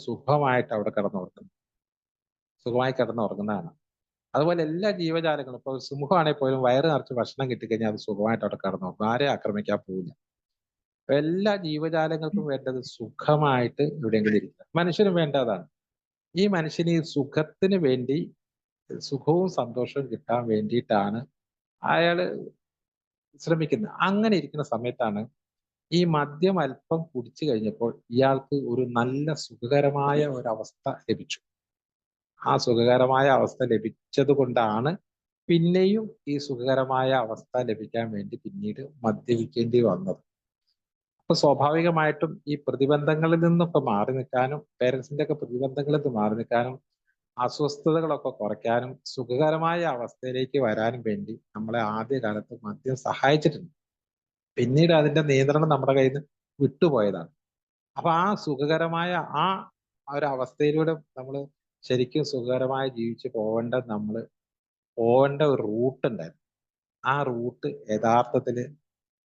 സുഖമായിട്ട് അവിടെ കിടന്നുറങ്ങുന്നു, സുഖമായി കിടന്നുറങ്ങുന്നതാണ്. അതുപോലെ എല്ലാ ജീവജാലങ്ങളും ഇപ്പോൾ സിംഹമാണെങ്കിൽ പോലും വയറ് നിറച്ച് ഭക്ഷണം കിട്ടിക്കഴിഞ്ഞാൽ അത് സുഖമായിട്ട് അവിടെ കിടന്നുറങ്ങും, ആരെയും ആക്രമിക്കാൻ പോവില്ല. അപ്പൊ എല്ലാ ജീവജാലങ്ങൾക്കും വേണ്ടത് സുഖമായിട്ട് എവിടെയെങ്കിലും ഇരിക്കുക. മനുഷ്യനും വേണ്ടതാണ്. ഈ മനുഷ്യന് ഈ സുഖത്തിന് വേണ്ടി, സുഖവും സന്തോഷവും കിട്ടാൻ വേണ്ടിയിട്ടാണ് അയാള് ശ്രമിക്കുന്നത്. അങ്ങനെ ഇരിക്കുന്ന സമയത്താണ് ഈ മദ്യം അല്പം കുടിച്ചു കഴിഞ്ഞപ്പോൾ ഇയാൾക്ക് ഒരു നല്ല സുഖകരമായ ഒരവസ്ഥ ലഭിച്ചു. ആ സുഖകരമായ അവസ്ഥ ലഭിച്ചത് കൊണ്ടാണ് പിന്നെയും ഈ സുഖകരമായ അവസ്ഥ ലഭിക്കാൻ വേണ്ടി പിന്നീട് മദ്യപിക്കേണ്ടി വന്നത്. അപ്പൊ സ്വാഭാവികമായിട്ടും ഈ പ്രതിബന്ധങ്ങളിൽ നിന്നൊക്കെ മാറി നിൽക്കാനും, പേരൻസിന്റെ ഒക്കെ പ്രതിബന്ധങ്ങളിൽ നിന്ന് മാറി നിൽക്കാനും, അസ്വസ്ഥതകളൊക്കെ കുറയ്ക്കാനും, സുഖകരമായ അവസ്ഥയിലേക്ക് വരാനും വേണ്ടി നമ്മളെ ആദ്യകാലത്ത് മദ്യം സഹായിച്ചിട്ടുണ്ട്. പിന്നീട് അതിന്റെ നിയന്ത്രണം നമ്മുടെ കയ്യിൽ നിന്ന് വിട്ടുപോയതാണ്. അപ്പൊ ആ സുഖകരമായ ആ ഒരു അവസ്ഥയിലൂടെ നമ്മൾ ശരിക്കും സുഖകരമായി ജീവിച്ച് പോവേണ്ട ഒരു റൂട്ട് ഉണ്ടായിരുന്നു. ആ റൂട്ട് യഥാർത്ഥത്തില്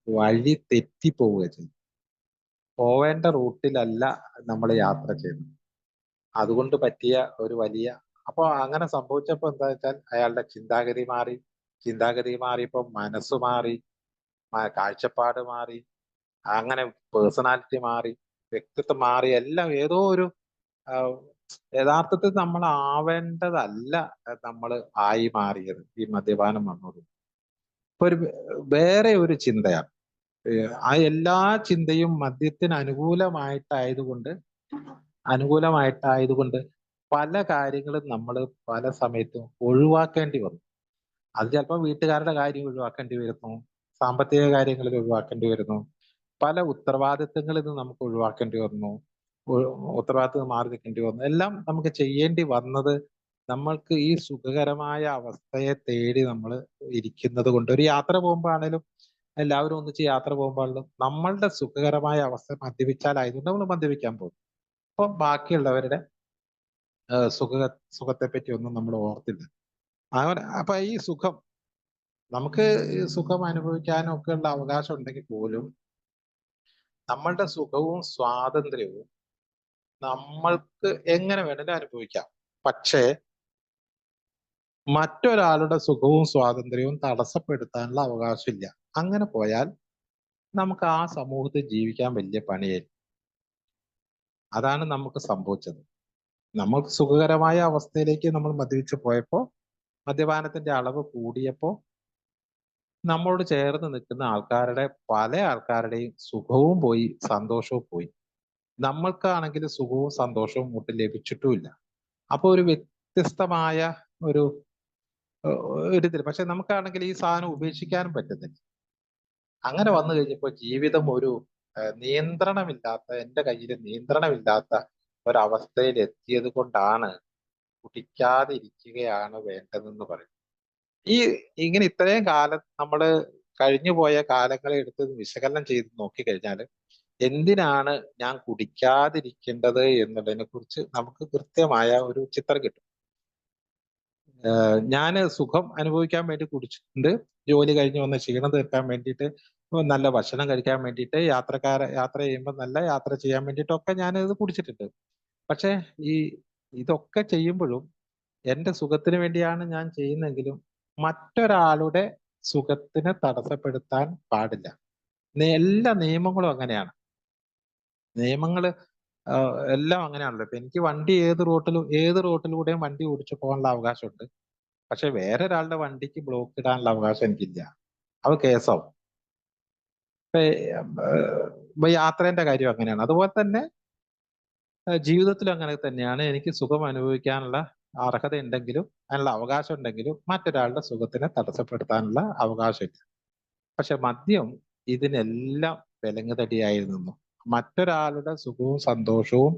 വഴി തെറ്റിപ്പോവുക ചെയ്തു. പോവേണ്ട റൂട്ടിലല്ല നമ്മൾ യാത്ര ചെയ്യുന്നത്. അതുകൊണ്ട് പറ്റിയ ഒരു വലിയ, അപ്പൊ അങ്ങനെ സംഭവിച്ചപ്പോ എന്താ വെച്ചാൽ അയാളുടെ ചിന്താഗതി മാറിയപ്പോ മനസ്സ് മാറി, കാഴ്ചപ്പാട് മാറി, അങ്ങനെ പേഴ്സണാലിറ്റി മാറി, വ്യക്തിത്വം മാറി, എല്ലാം ഏതോ ഒരു ആ, യഥാർത്ഥത്തിൽ നമ്മൾ ആവേണ്ടതല്ല നമ്മൾ ആയി മാറിയത് ഈ മദ്യപാനം വന്നത്. ഇപ്പൊ ഒരു വേറെ ഒരു ചിന്തയാണ്. ആ എല്ലാ ചിന്തയും മദ്യത്തിന് അനുകൂലമായിട്ടായതുകൊണ്ട് പല കാര്യങ്ങളും നമ്മൾ പല സമയത്തും ഒഴിവാക്കേണ്ടി വന്നു. അത് ചിലപ്പോൾ വീട്ടുകാരുടെ കാര്യം ഒഴിവാക്കേണ്ടി വരുന്നു, സാമ്പത്തിക കാര്യങ്ങളിൽ ഒഴിവാക്കേണ്ടി വരുന്നു, പല ഉത്തരവാദിത്തങ്ങളിൽ നിന്ന് നമുക്ക് ഒഴിവാക്കേണ്ടി വന്നു, ഉത്തരവാദിത്തം മാറി നിൽക്കേണ്ടി വന്നു. എല്ലാം നമുക്ക് ചെയ്യേണ്ടി വന്നത് നമ്മൾക്ക് ഈ സുഖകരമായ അവസ്ഥയെ തേടി നമ്മൾ ഇരിക്കുന്നത് കൊണ്ട്. ഒരു യാത്ര പോകുമ്പോഴാണേലും എല്ലാവരും ഒന്നിച്ച് യാത്ര പോകുമ്പോഴാണേലും നമ്മളുടെ സുഖകരമായ അവസ്ഥ മദ്യപിച്ചാലായതുകൊണ്ട് നമ്മൾ മദ്യപിക്കാൻ പോകും. അപ്പൊ ബാക്കിയുള്ളവരുടെ സുഖ സുഖത്തെ പറ്റി ഒന്നും നമ്മൾ ഓർത്തില്ല. അങ്ങനെ അപ്പൊ ഈ സുഖം നമുക്ക് ഈ സുഖം അനുഭവിക്കാനും ഒക്കെ ഉള്ള അവകാശം ഉണ്ടെങ്കിൽ പോലും നമ്മളുടെ സുഖവും സ്വാതന്ത്ര്യവും നമ്മൾക്ക് എങ്ങനെ വേണമെങ്കിലും അനുഭവിക്കാം. പക്ഷേ മറ്റൊരാളുടെ സുഖവും സ്വാതന്ത്ര്യവും തടസ്സപ്പെടുത്താനുള്ള അവകാശമില്ല. അങ്ങനെ പോയാൽ നമുക്ക് ആ സമൂഹത്തിൽ ജീവിക്കാൻ വലിയ പണിയായിരിക്കും. അതാണ് നമുക്ക് സംഭവിച്ചത്. നമുക്ക് സുഖകരമായ അവസ്ഥയിലേക്ക് നമ്മൾ മദ്യപിച്ച് പോയപ്പോ, മദ്യപാനത്തിന്റെ അളവ് കൂടിയപ്പോ നമ്മളോട് ചേർന്ന് നിൽക്കുന്ന പല ആൾക്കാരുടെയും സുഖവും പോയി, സന്തോഷവും പോയി. നമ്മൾക്കാണെങ്കിൽ സുഖവും സന്തോഷവും ഒട്ടും ലഭിച്ചിട്ടുമില്ല. അപ്പൊ ഒരു വ്യത്യസ്തമായ ഒരു ഇതിൽ, പക്ഷെ നമുക്കാണെങ്കിൽ ഈ സാധനം ഉപേക്ഷിക്കാനും പറ്റുന്നില്ല. അങ്ങനെ വന്നു കഴിഞ്ഞപ്പോൾ ജീവിതം ഒരു എന്റെ കയ്യിൽ നിയന്ത്രണമില്ലാത്ത ഒരവസ്ഥയിൽ എത്തിയത് കൊണ്ടാണ് കുടിക്കാതിരിക്കുകയാണ് വേണ്ടതെന്ന് പറയും. ഈ ഇങ്ങനെ ഇത്രയും കാലം നമ്മള് കഴിഞ്ഞുപോയ കാലങ്ങളെ എടുത്ത് വിശകലനം ചെയ്ത് നോക്കിക്കഴിഞ്ഞാൽ എന്തിനാണ് ഞാൻ കുടിക്കാതിരിക്കേണ്ടത് എന്നുള്ളതിനെ കുറിച്ച് നമുക്ക് കൃത്യമായ ഒരു ചിത്രം കിട്ടും. ഞാൻ സുഖം അനുഭവിക്കാൻ വേണ്ടി കുടിച്ചിട്ടുണ്ട്. ജോലി കഴിഞ്ഞ് വന്ന് ക്ഷീണം തീർക്കാൻ വേണ്ടിയിട്ട്, നല്ല ഭക്ഷണം കഴിക്കാൻ വേണ്ടിയിട്ട്, യാത്ര ചെയ്യുമ്പോൾ നല്ല യാത്ര ചെയ്യാൻ വേണ്ടിയിട്ടൊക്കെ ഞാൻ ഇത് കുടിച്ചിട്ടുണ്ട്. പക്ഷെ ഈ ഇതൊക്കെ ചെയ്യുമ്പോഴും എന്റെ സുഖത്തിന് വേണ്ടിയാണ് ഞാൻ ചെയ്യുന്നതെങ്കിലും മറ്റൊരാളുടെ സുഖത്തിന് തടസ്സപ്പെടുത്താൻ പാടില്ല. എല്ലാ നിയമങ്ങളും അങ്ങനെയാണ്. നിയമങ്ങള് എല്ലാം അങ്ങനെയാണല്ലോ. ഇപ്പൊ എനിക്ക് വണ്ടി ഏത് റോട്ടിലൂടെയും വണ്ടി ഓടിച്ചു പോകാനുള്ള അവകാശമുണ്ട്. പക്ഷെ വേറൊരാളുടെ വണ്ടിക്ക് ബ്ലോക്ക് ഇടാനുള്ള അവകാശം എനിക്കില്ല. അത് കേസാവും. ഇപ്പൊ യാത്രേന്റെ കാര്യം അങ്ങനെയാണ്. അതുപോലെ തന്നെ ജീവിതത്തിലും അങ്ങനെ തന്നെയാണ്. എനിക്ക് സുഖം അനുഭവിക്കാനുള്ള അർഹത ഉണ്ടെങ്കിലും, അതിനുള്ള അവകാശം ഉണ്ടെങ്കിലും മറ്റൊരാളുടെ സുഖത്തിനെ തടസ്സപ്പെടുത്താനുള്ള അവകാശമില്ല. പക്ഷെ മദ്യം ഇതിനെല്ലാം വിലങ്ങുതടിയായി നിന്നു. മറ്റൊരാളുടെ സുഖവും സന്തോഷവും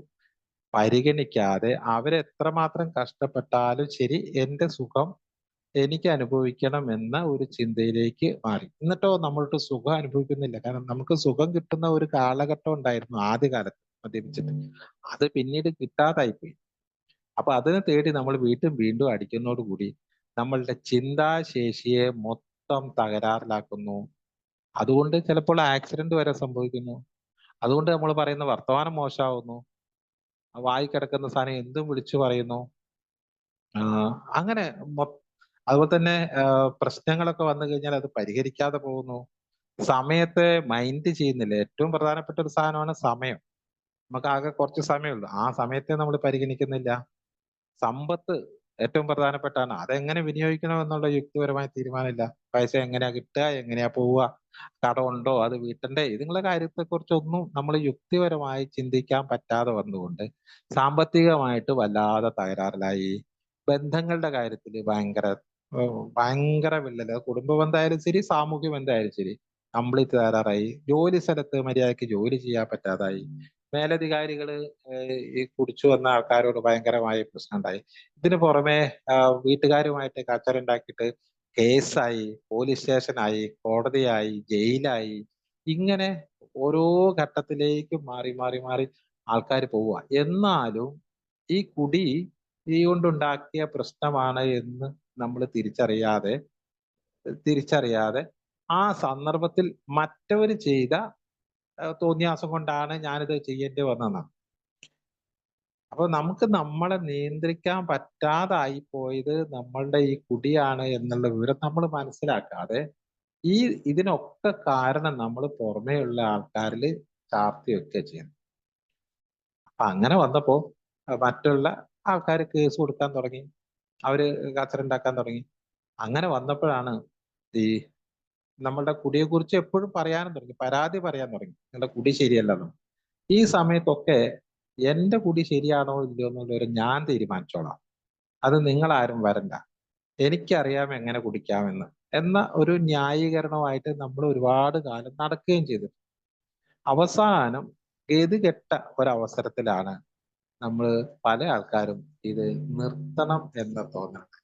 പരിഗണിക്കാതെ അവരെത്രമാത്രം കഷ്ടപ്പെട്ടാലും ശരി എന്റെ സുഖം എനിക്ക് അനുഭവിക്കണം എന്ന ഒരു ചിന്തയിലേക്ക് മാറി. എന്നിട്ടോ നമ്മൾക്ക് സുഖം അനുഭവിക്കുന്നില്ല. കാരണം നമുക്ക് സുഖം കിട്ടുന്ന ഒരു കാലഘട്ടം ഉണ്ടായിരുന്നു ആദ്യകാലത്ത് മദ്യപിച്ചിട്ട്. അത് പിന്നീട് കിട്ടാതായിപ്പോയി. അപ്പൊ അതിനെ തേടി നമ്മൾ വീണ്ടും അടിക്കുന്നതോടുകൂടി നമ്മളുടെ ചിന്താശേഷിയെ മൊത്തം തകരാറിലാക്കുന്നു. അതുകൊണ്ട് ചിലപ്പോൾ ആക്സിഡന്റ് വരെ സംഭവിക്കുന്നു. അതുകൊണ്ട് നമ്മൾ പറയുന്ന വർത്തമാനം മോശമാവുന്നു. വായി കിടക്കുന്ന സാധനം എന്തും വിളിച്ചു പറയുന്നു. അങ്ങനെ അതുപോലെ തന്നെ പ്രശ്നങ്ങളൊക്കെ വന്നു കഴിഞ്ഞാൽ അത് പരിഹരിക്കാതെ പോകുന്നു. സമയത്തെ മൈൻഡ് ചെയ്യുന്നില്ല. ഏറ്റവും പ്രധാനപ്പെട്ട ഒരു സാധനമാണ് സമയം. നമുക്ക് ആകെ കുറച്ച് സമയമുള്ളൂ. ആ സമയത്തെ നമ്മൾ പരിഗണിക്കുന്നില്ല. സമ്പത്ത് ഏറ്റവും പ്രധാനപ്പെട്ടാണ്. അതെങ്ങനെ വിനിയോഗിക്കണം എന്നുള്ള യുക്തിപരമായ തീരുമാനമില്ല. പൈസ എങ്ങനെയാ കിട്ടുക, എങ്ങനെയാ പോവുക, കടമുണ്ടോ, അത് വീട്ടണ്ടേ, ഇതുങ്ങളെ കാര്യത്തെക്കുറിച്ചൊന്നും നമ്മൾ യുക്തിപരമായി ചിന്തിക്കാൻ പറ്റാതെ വന്നുകൊണ്ട് സാമ്പത്തികമായിട്ട് വല്ലാതെ തകരാറിലായി. ബന്ധങ്ങളുടെ കാര്യത്തിൽ ഭയങ്കര വിള്ളല്. കുടുംബ ബന്ധമായാലും ശരി, സാമൂഹ്യ ബന്ധമായാലും ശരി, കംപ്ലീറ്റ് തകരാറായി. ജോലി സ്ഥലത്ത് മര്യാദയ്ക്ക് ജോലി ചെയ്യാൻ പറ്റാതായി. മേലധികാരികള് ഈ കുടിച്ചു വന്ന ആൾക്കാരോട് ഭയങ്കരമായ പ്രശ്നം ഉണ്ടായി. ഇതിന് പുറമെ വീട്ടുകാരുമായിട്ട് കച്ചറുണ്ടാക്കിയിട്ട് കേസായി, പോലീസ് സ്റ്റേഷനായി, കോടതിയായി, ജയിലായി, ഇങ്ങനെ ഓരോ ഘട്ടത്തിലേക്ക് മാറി മാറി മാറി ആൾക്കാർ പോവുക. എന്നാലും ഈ കുടി കൊണ്ടുണ്ടാക്കിയ പ്രശ്നമാണ് എന്ന് നമ്മൾ തിരിച്ചറിയാതെ ആ സന്ദർഭത്തിൽ മറ്റവര് ചെയ്ത തോന്നിയാസം കൊണ്ടാണ് ഞാനിത് ചെയ്യേണ്ടി വന്നതെന്നാണ്. അപ്പൊ നമുക്ക് നമ്മളെ നിയന്ത്രിക്കാൻ പറ്റാതായി പോയത് നമ്മളുടെ ഈ കുടിയാണ് എന്നുള്ള വിവരം നമ്മൾ മനസ്സിലാക്കാതെ ഇതിനൊക്കെ കാരണം നമ്മൾ പുറമേയുള്ള ആൾക്കാരിൽ ചാർത്തി വെക്കുക ചെയ്യുന്നു. അപ്പൊ അങ്ങനെ വന്നപ്പോ മറ്റുള്ള ആൾക്കാർ കേസ് കൊടുക്കാൻ തുടങ്ങി, അവര് കച്ചറുണ്ടാക്കാൻ തുടങ്ങി. അങ്ങനെ വന്നപ്പോഴാണ് ഈ നമ്മളുടെ കുടിയെ കുറിച്ച് എപ്പോഴും പറയാനും തുടങ്ങി, പരാതി പറയാൻ തുടങ്ങി, നിങ്ങളുടെ കുടി ശരിയല്ലെന്ന്. ഈ സമയത്തൊക്കെ എന്റെ കുടി ശരിയാണോ ഇല്ലയോ എന്നുള്ളൊരു ഞാൻ തീരുമാനിച്ചോളാം, അത് നിങ്ങളാരും വരണ്ട, എനിക്കറിയാം എങ്ങനെ കുടിക്കാമെന്ന് എന്ന ഒരു ന്യായീകരണമായിട്ട് നമ്മൾ ഒരുപാട് കാലം നടക്കുകയും ചെയ്തു. അവസാനം ഗതികെട്ട ഒരവസരത്തിലാണ് നമ്മൾ പല ആൾക്കാരും ഇത് നിർത്തണം എന്ന് തോന്നുന്നത്.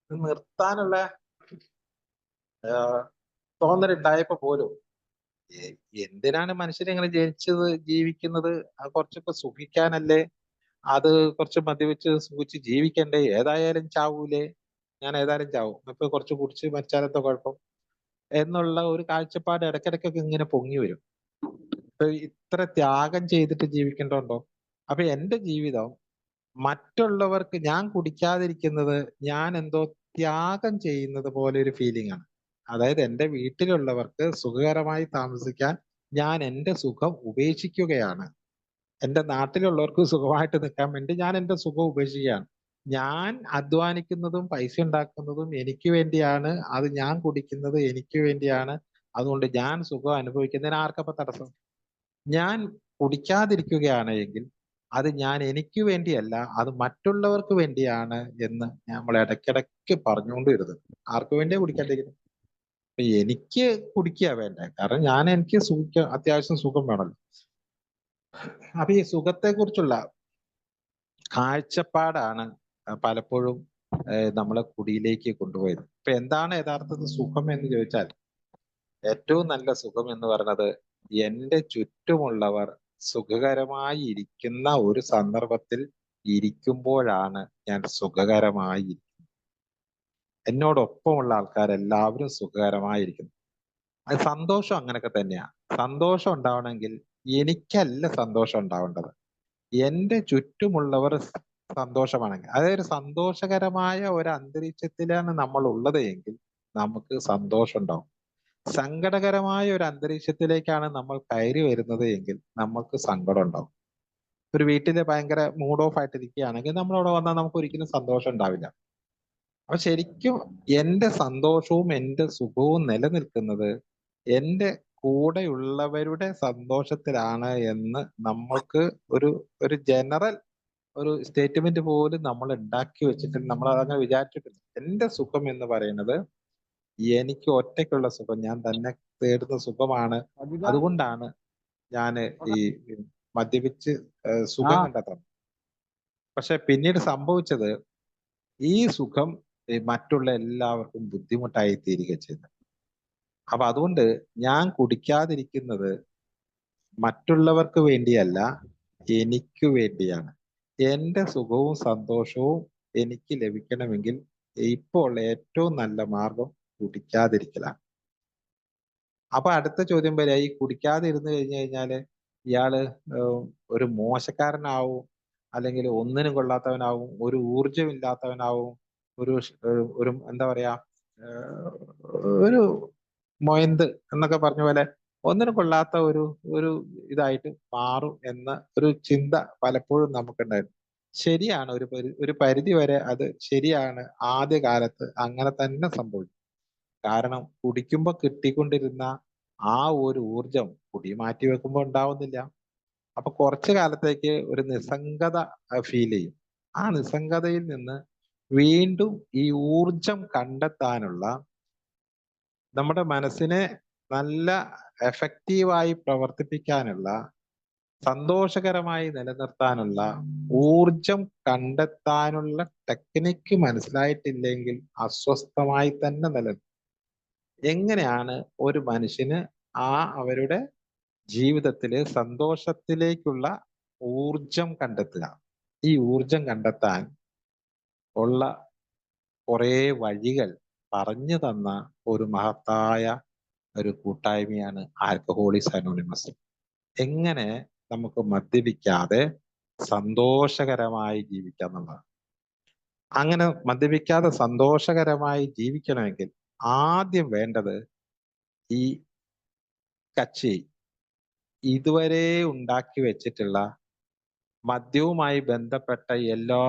ഇത് നിർത്താനുള്ള തോന്നലുണ്ടായപ്പോ പോലും എന്തിനാണ് മനുഷ്യരെ ഇങ്ങനെ ജീവിക്കുന്നത്? കുറച്ചൊക്കെ സുഖിക്കാനല്ലേ? അത് കുറച്ച് മദ്യപിച്ച് സുഖിച്ച് ജീവിക്കണ്ടേ? ഏതായാലും ചാവൂലേ? ഞാൻ ഏതായാലും ചാവും, ഇപ്പൊ കുറച്ച് കുടിച്ച് മരിച്ചാലെന്താ കുഴപ്പം എന്നുള്ള ഒരു കാഴ്ചപ്പാട് ഇടയ്ക്കിടയ്ക്കൊക്കെ ഇങ്ങനെ പൊങ്ങി വരും. ഇപ്പൊ ഇത്ര ത്യാഗം ചെയ്തിട്ട് ജീവിക്കേണ്ടതുണ്ടോ? അപ്പൊ എന്റെ ജീവിതം മറ്റുള്ളവർക്ക്, ഞാൻ കുടിക്കാതിരിക്കുന്നത് ഞാൻ എന്തോ ത്യാഗം ചെയ്യുന്നത് പോലെ ഒരു ഫീലിംഗ് ആണ്. അതായത് എന്റെ വീട്ടിലുള്ളവർക്ക് സുഖകരമായി താമസിക്കാൻ ഞാൻ എന്റെ സുഖം ഉപേക്ഷിക്കുകയാണ്. എന്റെ നാട്ടിലുള്ളവർക്ക് സുഖമായിട്ട് നിൽക്കാൻ വേണ്ടി ഞാൻ എന്റെ സുഖം ഉപേക്ഷിക്കുകയാണ്. ഞാൻ അധ്വാനിക്കുന്നതും പൈസ ഉണ്ടാക്കുന്നതും എനിക്ക് വേണ്ടിയാണ്, അത് ഞാൻ കുടിക്കുന്നത് എനിക്ക് വേണ്ടിയാണ്. അതുകൊണ്ട് ഞാൻ സുഖം അനുഭവിക്കുന്നതിന് ആർക്കപ്പ തടസ്സം? ഞാൻ കുടിക്കാതിരിക്കുകയാണ് എങ്കിൽ അത് ഞാൻ എനിക്ക് വേണ്ടിയല്ല, അത് മറ്റുള്ളവർക്ക് വേണ്ടിയാണ് എന്ന് നമ്മൾ ഇടയ്ക്കിടയ്ക്ക് പറഞ്ഞുകൊണ്ട് വരുന്നത്. ആർക്ക് വേണ്ടിയാ കുടിക്കാതിരിക്കുന്നത്? അപ്പൊ എനിക്ക് കുടിക്കുക വേണ്ടേ, കാരണം എനിക്ക് അത്യാവശ്യം സുഖം വേണമല്ലോ. അപ്പൊ ഈ സുഖത്തെ കുറിച്ചുള്ള കാഴ്ചപ്പാടാണ് പലപ്പോഴും നമ്മളെ കുടിയിലേക്ക് കൊണ്ടുപോയത്. ഇപ്പൊ എന്താണ് യഥാർത്ഥത്തിൽ സുഖം എന്ന് ചോദിച്ചാൽ, ഏറ്റവും നല്ല സുഖം എന്ന് പറയുന്നത് എന്റെ ചുറ്റുമുള്ളവർ സുഖകരമായി ഇരിക്കുന്ന ഒരു സന്ദർഭത്തിൽ ഇരിക്കുമ്പോഴാണ് ഞാൻ സുഖകരമായി. എന്നോടൊപ്പമുള്ള ആൾക്കാരെല്ലാവരും സുഖകരമായിരിക്കുന്നു. അത് സന്തോഷം അങ്ങനെയൊക്കെ തന്നെയാണ്. സന്തോഷം ഉണ്ടാവണമെങ്കിൽ എനിക്കല്ല സന്തോഷം ഉണ്ടാവേണ്ടത്, എന്റെ ചുറ്റുമുള്ളവർ സന്തോഷമാണെങ്കിൽ, അതായത് സന്തോഷകരമായ ഒരു അന്തരീക്ഷത്തിലാണ് നമ്മൾ ഉള്ളത് എങ്കിൽ നമുക്ക് സന്തോഷം ഉണ്ടാവും. സങ്കടകരമായ ഒരു അന്തരീക്ഷത്തിലേക്കാണ് നമ്മൾ കയറി വരുന്നത് എങ്കിൽ നമുക്ക് സങ്കടം ഉണ്ടാവും. ഒരു വീട്ടില് ഭയങ്കര മൂഡ് ഓഫ് ആയിട്ടിരിക്കുകയാണെങ്കിൽ നമ്മളവിടെ വന്നാൽ നമുക്ക് ഒരിക്കലും സന്തോഷം ഉണ്ടാവില്ല. അപ്പൊ ശരിക്കും എന്റെ സന്തോഷവും എന്റെ സുഖവും നിലനിൽക്കുന്നത് എന്റെ കൂടെയുള്ളവരുടെ സന്തോഷത്തിലാണ് എന്ന് നമ്മൾക്ക് ഒരു ഒരു ജനറൽ ഒരു സ്റ്റേറ്റ്മെന്റ് പോലും നമ്മൾ ഉണ്ടാക്കി വെച്ചിട്ട് നമ്മൾ അതങ്ങനെ വിചാരിച്ചിട്ടില്ല. എന്റെ സുഖം എന്ന് പറയുന്നത് എനിക്ക് ഒറ്റയ്ക്കുള്ള സുഖം, ഞാൻ തന്നെ തേടുന്ന സുഖമാണ്. അതുകൊണ്ടാണ് ഞാൻ ഈ മദ്യപിച്ച് സുഖം കണ്ടെത്തുന്നത്. പക്ഷെ പിന്നീട് സംഭവിച്ചത് ഈ സുഖം മറ്റുള്ള എല്ലാവർക്കും ബുദ്ധിമുട്ടായി തീരുക ചെയ്തു. അപ്പൊ അതുകൊണ്ട് ഞാൻ കുടിക്കാതിരിക്കുന്നത് മറ്റുള്ളവർക്ക് വേണ്ടിയല്ല, എനിക്ക് വേണ്ടിയാണ്. എന്റെ സുഖവും സന്തോഷവും എനിക്ക് ലഭിക്കണമെങ്കിൽ ഇപ്പോൾ ഉള്ള ഏറ്റവും നല്ല മാർഗം കുടിക്കാതിരിക്കലാണ്. അപ്പൊ അടുത്ത ചോദ്യം വരിക, ഈ കുടിക്കാതെ ഇരുന്ന് കഴിഞ്ഞാല് ഇയാള് ഒരു മോശക്കാരനാവും, അല്ലെങ്കിൽ ഒന്നിനും കൊള്ളാത്തവനാവും, ഒരു ഊർജമില്ലാത്തവനാവും, ഒരു എന്താ പറയാ, ഏഹ്, ഒരു മൊയന്ത് എന്നൊക്കെ പറഞ്ഞ പോലെ ഒന്നിനും കൊള്ളാത്ത ഒരു ഇതായിട്ട് മാറും എന്ന ഒരു ചിന്ത പലപ്പോഴും നമുക്കുണ്ടായിരുന്നു. ശരിയാണ്, ഒരു പരിധി വരെ അത് ശരിയാണ്. ആദ്യ കാലത്ത് അങ്ങനെ തന്നെ സംഭവിച്ചു. കാരണം കുടിക്കുമ്പോ കിട്ടിക്കൊണ്ടിരുന്ന ആ ഒരു ഊർജം കുടി മാറ്റി വെക്കുമ്പോൾ ഉണ്ടാവുന്നില്ല. അപ്പൊ കുറച്ചു കാലത്തേക്ക് ഒരു നിസ്സംഗത ഫീൽ ചെയ്യും. ആ നിസ്സംഗതയിൽ നിന്ന് വീണ്ടും ഈ ഊർജം കണ്ടെത്താനുള്ള, നമ്മുടെ മനസ്സിനെ നല്ല എഫക്റ്റീവായി പ്രവർത്തിപ്പിക്കാനുള്ള, സന്തോഷകരമായി നിലനിർത്താനുള്ള ഊർജം കണ്ടെത്താനുള്ള ടെക്നിക്ക് മനസ്സിലായിട്ടില്ലെങ്കിൽ അസ്വസ്ഥമായി തന്നെ നിലനിൽക്കും. എങ്ങനെയാണ് ഒരു മനുഷ്യന് അവരുടെ ജീവിതത്തില് സന്തോഷത്തിലേക്കുള്ള ഊർജം കണ്ടെത്തുക? ഈ ഊർജം കണ്ടെത്താൻ ഉള്ള കുറെ വഴികൾ പറഞ്ഞു തന്ന ഒരു മഹത്തായ ഒരു കൂട്ടായ്മയാണ് ആൽക്കഹോളിക്സ് അനോണിമസ്. എങ്ങനെ നമുക്ക് മദ്യപിക്കാതെ സന്തോഷകരമായി ജീവിക്കാം എന്നുള്ളത്. അങ്ങനെ മദ്യപിക്കാതെ സന്തോഷകരമായി ജീവിക്കണമെങ്കിൽ ആദ്യം വേണ്ടത്, ഈ കക്ഷി ഇതുവരെ ഉണ്ടാക്കി വെച്ചിട്ടുള്ള മദ്യവുമായി ബന്ധപ്പെട്ട എല്ലാ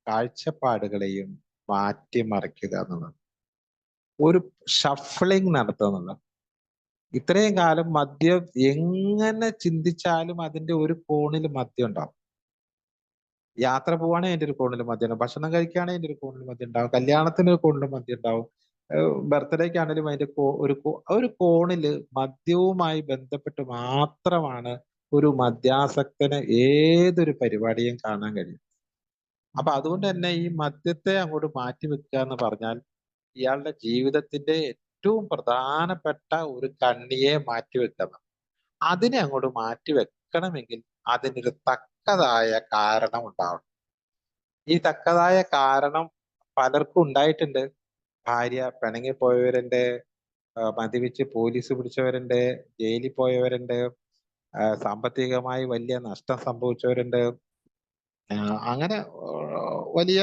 കാഴ്ചപ്പാടുകളെയും മാറ്റിമറിക്കുക എന്നുള്ളത്. ഒരു ഷഫ്ലിംഗ് നടത്തുക എന്നുള്ളത്. ഇത്രയും കാലം മദ്യം എങ്ങനെ ചിന്തിച്ചാലും അതിന്റെ ഒരു കോണിൽ മദ്യം ഉണ്ടാവും. യാത്ര പോവാണെങ്കിൽ അതിന്റെ ഒരു കോണിൽ മദ്യം ഉണ്ടാവും, ഭക്ഷണം കഴിക്കുകയാണെങ്കിൽ അതിന്റെ ഒരു കോണിൽ മദ്യം ഉണ്ടാവും, കല്യാണത്തിന് ഒരു കോണിൽ മദ്യം ഉണ്ടാവും, ബർത്ത്ഡേക്കാണെങ്കിലും അതിന്റെ ഒരു കോണില് മദ്യവുമായി ബന്ധപ്പെട്ട് മാത്രമാണ് ഒരു മദ്യാസക്തന് ഏതൊരു പരിപാടിയും കാണാൻ കഴിയും. അപ്പൊ അതുകൊണ്ട് തന്നെ ഈ മദ്യത്തെ അങ്ങോട്ട് മാറ്റി വെക്കുക എന്ന് പറഞ്ഞാൽ ഇയാളുടെ ജീവിതത്തിന്റെ ഏറ്റവും പ്രധാനപ്പെട്ട ഒരു കണ്ണിയെ മാറ്റി വെക്കണം. അതിനെ അങ്ങോട്ട് മാറ്റി വെക്കണമെങ്കിൽ അതിനൊരു തക്കതായ കാരണം ഉണ്ടാവണം. ഈ തക്കതായ കാരണം പലർക്കും ഉണ്ടായിട്ടുണ്ട്. ഭാര്യ പിണങ്ങിപ്പോയവരുണ്ട്, മദ്യപിച്ച് പോലീസ് പിടിച്ചവരുണ്ട്, ജയിലിൽ പോയവരുണ്ട്, സാമ്പത്തികമായി വലിയ നഷ്ടം സംഭവിച്ചവരുണ്ട്, അങ്ങനെ വലിയ